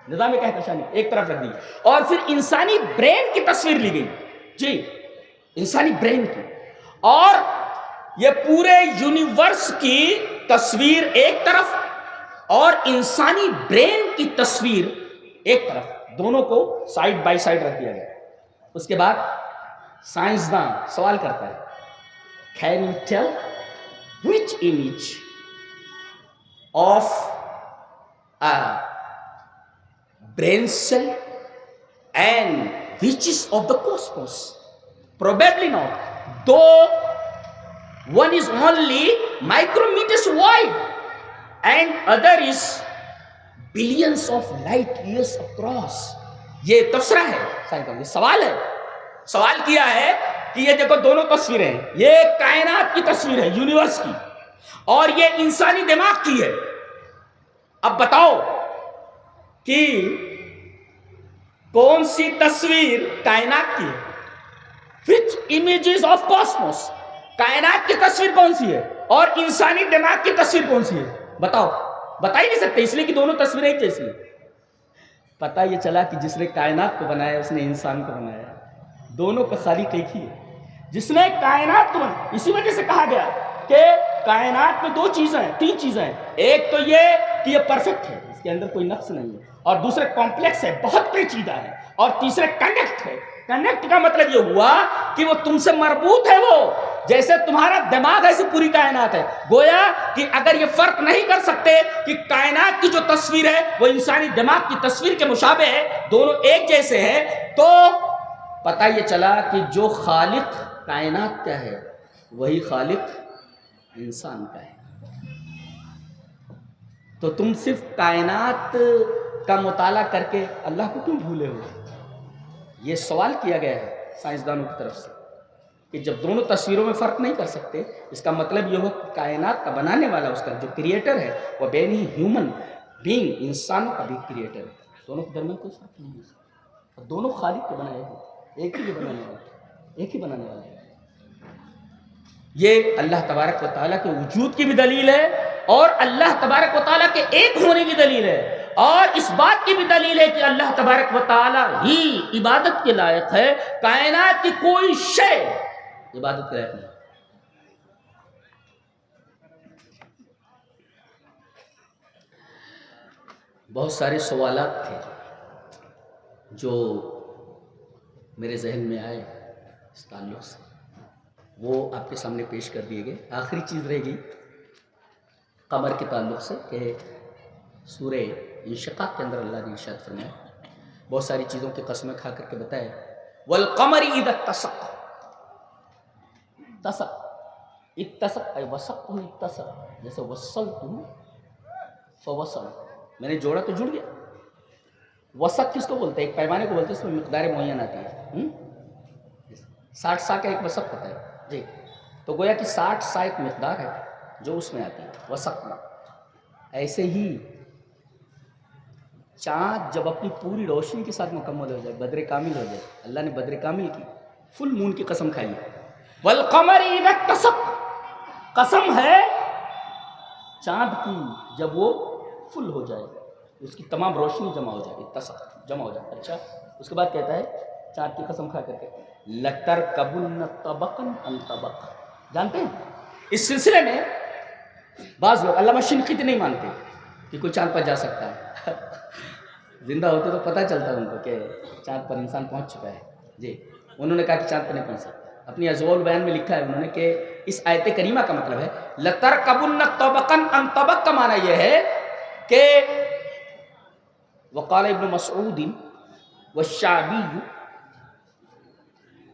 نظام کہکشانی ایک طرف رکھ دی. اور پھر انسانی برین کی تصویر لی گئی، جی انسانی برین کی، اور یہ پورے یونیورس کی تصویر ایک طرف اور انسانی برین کی تصویر ایک طرف، دونوں کو سائیڈ بائی سائیڈ رکھ دیا گیا. اس کے بعد سائنسداں سوال کرتا ہے Can you tell which image of a brain cell and which is of the cosmos? Probably not. Though one is only micrometers wide and other is billions of light years across. یہ تفسیرہ ہے، یہ سوال ہے. سوال کیا ہے کہ یہ دیکھو دونوں تصویریں ہیں، یہ کائنات کی تصویر ہے یونیورس کی، اور یہ انسانی دماغ کی ہے. اب بتاؤ کہ کون سی تصویر کائنات کی ہے؟ Which images of cosmos؟ کائنات کی تصویر کون سی ہے اور انسانی دماغ کی تصویر کون سی ہے؟ بتاؤ. بتا ہی نہیں سکتے، اس لیے کہ دونوں تصویریں ایک جیسی ہیں. پتہ یہ چلا کہ جس نے کائنات کو بنایا اس نے انسان کو بنایا، دونوں کا خالق ایک ہی ہے. جس نے کائنات کو بنایا، اسی وجہ سے کہا گیا کہ کائنات میں 2 چیزیں ہیں، 3 چیزیں ہیں. ایک تو یہ کہ یہ پرفیکٹ ہے، اس کے اندر کوئی نقص نہیں ہے، اور دوسرے کمپلیکس ہے، بہت پیچیدہ ہے، اور تیسرے کنیکٹ ہے. کنیکٹ کا مطلب یہ ہوا کہ وہ تم سے مربوط ہے، وہ جیسے تمہارا دماغ ایسی پوری کائنات ہے. گویا کہ اگر یہ فرق نہیں کر سکتے کہ کائنات کی جو تصویر ہے وہ انسانی دماغ کی تصویر کے مشابہ ہے, دونوں ایک جیسے ہیں, تو پتہ یہ چلا کہ جو خالق کائنات کا ہے وہی خالق انسان کا ہے. تو تم صرف کائنات کا مطالعہ کر کے اللہ کو کیوں بھولے ہو؟ یہ سوال کیا گیا ہے سائنسدانوں کی طرف سے کہ جب دونوں تصویروں میں فرق نہیں کر سکتے, اس کا مطلب یہ ہو کہ کائنات کا بنانے والا, اس کا جو کریٹر ہے وہ بین ہی ہیومن بینگ, انسانوں کا بھی کریٹر ہے. دونوں کے درمیان کوئی فرق نہیں ہے, دونوں خالق کے بنائے ہیں, ایک ہی بنانے والا, ایک ہی بنانے والا ہے. یہ اللہ تبارک و تعالیٰ کے وجود کی بھی دلیل ہے اور اللہ تبارک و تعالیٰ کے ایک ہونے کی دلیل ہے, اور اس بات کی بھی دلیل ہے کہ اللہ تبارک و تعالیٰ ہی عبادت کے لائق ہے. کائنات کی کوئی شے عبادت کے لائق نہیں. بہت سارے سوالات تھے جو میرے ذہن میں آئے اس تعلق سے, وہ آپ کے سامنے پیش کر دیے گئے. آخری چیز رہے گی قمر کے تعلق سے کہ سورہ انشقاق کے اندر اللہ نے ارشاد فرمایا, بہت ساری چیزوں کی قسمیں کھا کر کے بتایا, والقمر اذا اتسق, اتسق, اتسق اے وسقت اتصل, جیسے وصلت فوصل, میں نے جوڑا تو جڑ گیا. وسق کس کو بولتے ہیں؟ ایک پیمانے کو بولتے ہیں, اس میں مقدار معین آتی ہے. 60 سا کا ایک وسق ہوتا ہے جی, تو گویا کہ 60 سا ایک مقدار ہے جو اس میں آتی ہے وسق میں. ایسے ہی چاند جب اپنی پوری روشنی کے ساتھ مکمل ہو جائے, بدر کامل ہو جائے, اللہ نے بدر کامل کی, فل مون کی قسم کھائی ہے. والقمر اذا اتسق, قسم ہے چاند کی جب وہ فل ہو جائے, اس کی تمام روشنی جمع ہو جائے, اتسق جمع ہو جائے. اچھا, اس کے بعد کہتا ہے چاند کی قسم کھا کر کے لترکبن طبقا عن طبق. جانتے ہیں اس سلسلے میں بعض لوگ علامہ شنقیطی نہیں مانتے کہ کوئی چاند پر جا سکتا ہے. زندہ ہوتے تو پتہ چلتا ان کو کہ چاند پر انسان پہنچ چکا ہے جی. انہوں نے کہا کہ چاند پر نہیں پہنچ سکتا. اپنی ازوال بیان میں لکھا ہے انہوں نے کہ اس آیت کریمہ کا مطلب ہے لترکبن طبقا عن طبق, کا معنی یہ ہے کہ وقال ابن مسعود والشعبی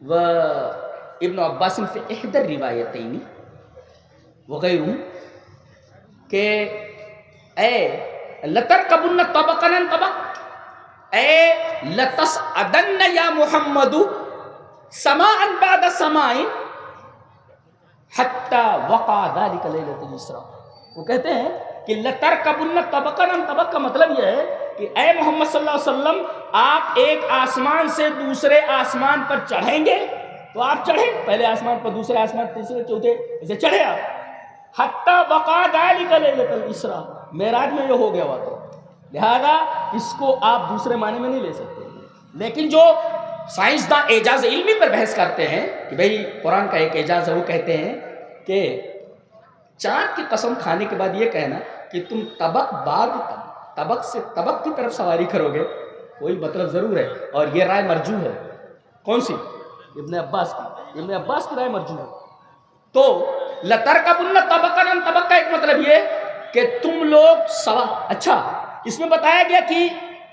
وابن عباس فی احدى الروایتین وغیرہ کہ اے لترکبن طبقا عن طبق, اے لتصعدن یا محمد سماء بعد سماء حتی وقع ذلك لیلۃ الاسراء. وہ کہتے ہیں کہ لترکبن طبقا عن طبق کا مطلب یہ ہے کہ اے محمد صلی اللہ علیہ وسلم, آپ ایک آسمان سے دوسرے آسمان پر چڑھیں گے تو آپ چڑھیں, پہلے آسمان پر, دوسرے آسمان, تیسرے, چوتھے, ایسے چڑھے آپ. حتی وقع ذلك لیلۃ الاسراء, معراج میں یہ ہو گیا ہوا تو, لہذا اس کو آپ دوسرے معنی میں نہیں لے سکتے. لیکن جو سائنسداں اعجاز علمی پر بحث کرتے ہیں کہ بھئی قرآن کا ایک اعجاز ہے, وہ کہتے ہیں کہ چاند کی قسم کھانے کے بعد یہ کہنا کہ تم طبق بعد طبق سے طبق کی طرف سواری کرو گے, کوئی مطلب ضرور ہے. اور یہ رائے مرجوح ہے. کون سی؟ ابن عباس کی. ابن عباس کی رائے مرجوح ہے. تو لترکبن طبقا عن طبق کا ایک مطلب یہ کہ تم لوگ اچھا, اس میں بتایا گیا کہ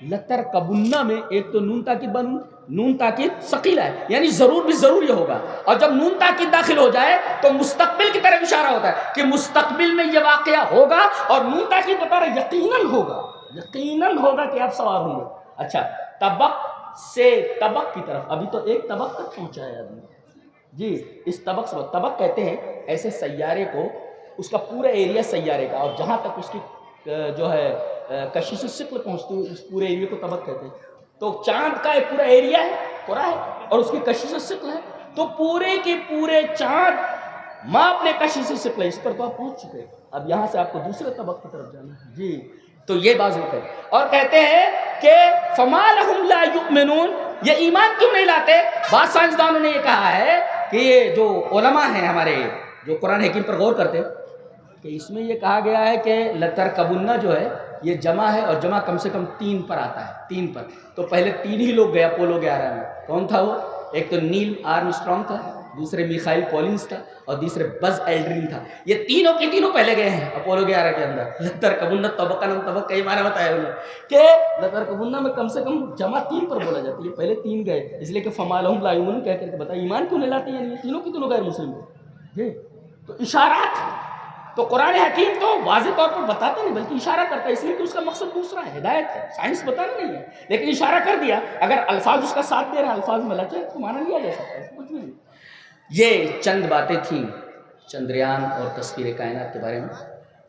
لترکبن میں ایک تو نون تاکید بن, نون تاکید ثقیلہ ہے, یعنی ضرور بھی ضرور یہ ہوگا. اور جب نون تاکید داخل ہو جائے تو مستقبل کی طرف اشارہ ہوتا ہے کہ مستقبل میں یہ واقعہ ہوگا, اور نون تاکید بتا رہا ہے یقیناً ہوگا, یقیناً ہوگا کہ آپ سوار ہوں گے. اچھا, طبق سے طبق کی طرف, ابھی تو ایک طبق تک پہنچا ہے آدمی جی. اس طبق سے طبق کہتے ہیں ایسے سیارے کو, اس کا پورا ایریا سیارے کا, اور جہاں تک اس کی جو ہے کشش ثقل پہنچتی ہے, اس پورے ایریا کو طبق کہتے ہیں. تو چاند کا ایک پورا ایریا ہے, پورا ہے, اور اس کی کشش ثقل ہے, تو پورے کے پورے چاند ماپ نے کشش ثقل ہے, اس پر تو آپ پہنچ چکے. اب یہاں سے آپ کو دوسرے طبق کی طرف جانا ہے جی. تو یہ بات ہوتا ہے. اور کہتے ہیں کہ فما لهم لا یؤمنون, یہ ایمان کیوں نہیں لاتے؟ بعض سائنسدانوں نے یہ کہا ہے کہ یہ جو علماء ہیں ہمارے جو قرآن حکیم پر غور کرتے کہ اس میں یہ کہا گیا ہے کہ لترکبن جو ہے یہ جمع ہے, اور جمع کم سے کم 3 پر آتا ہے, 3 پر. تو پہلے 3 ہی لوگ گئے اپولو 11 میں. کون تھا وہ؟ ایک تو نیل آرمسٹرانگ تھا, دوسرے میخائل کولنز تھا اور دوسرے بز ایلڈرن تھا. یہ تینوں کے تینوں پہلے گئے ہیں اپولو 11 کے اندر. لترکبن طبقا طبق کئی معنی بتایا انہوں نے کہ لترکبن میں کم سے کم جمع 3 پر بولا جاتی ہے, پہلے 3 گئے اس لیے کہ فما لہم لا یؤمنون کہہ کر کے بتا ایمان کیوں نہیں لاتے, یعنی یہ تینوں کے تینوں غیر مسلم تھے. تو اشارات تو قرآن حکیم تو واضح طور پر بتاتے نہیں بلکہ اشارہ کرتا ہے, اس لیے کہ اس کا مقصد دوسرا ہے, ہدایت ہے, سائنس بتانا نہیں ہے, لیکن اشارہ کر دیا. اگر الفاظ اس کا ساتھ دے رہے ہیں, الفاظ میں لچے تو مانا لیا جا سکتا ہے, کچھ نہیں. یہ چند باتیں تھیں چندریان اور تسخیر کائنات کے بارے میں.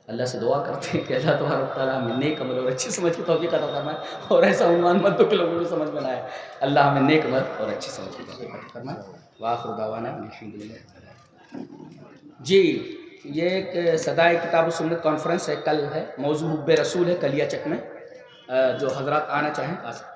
اللہ سے دعا کرتے ہیں کہ اللہ تبارک تعالیٰ ہمیں نیک عمل اور اچھی سمجھ کی توفیق عطا فرمائے, اور ایسا عنوان مت دو کہ لوگوں کو سمجھ میں نہ آئے. اللہ ہمیں نیک عمل اور اچھی سمجھ کی توفیق عطا فرمائے. وآخر دعوانا الحمدللہ. جی یہ ایک صدائے کتاب و سنت کانفرنس ہے, کل ہے, موضوع حب رسول ہے, کلیا چک میں. جو حضرات آنا چاہیں آ سکتے ہیں.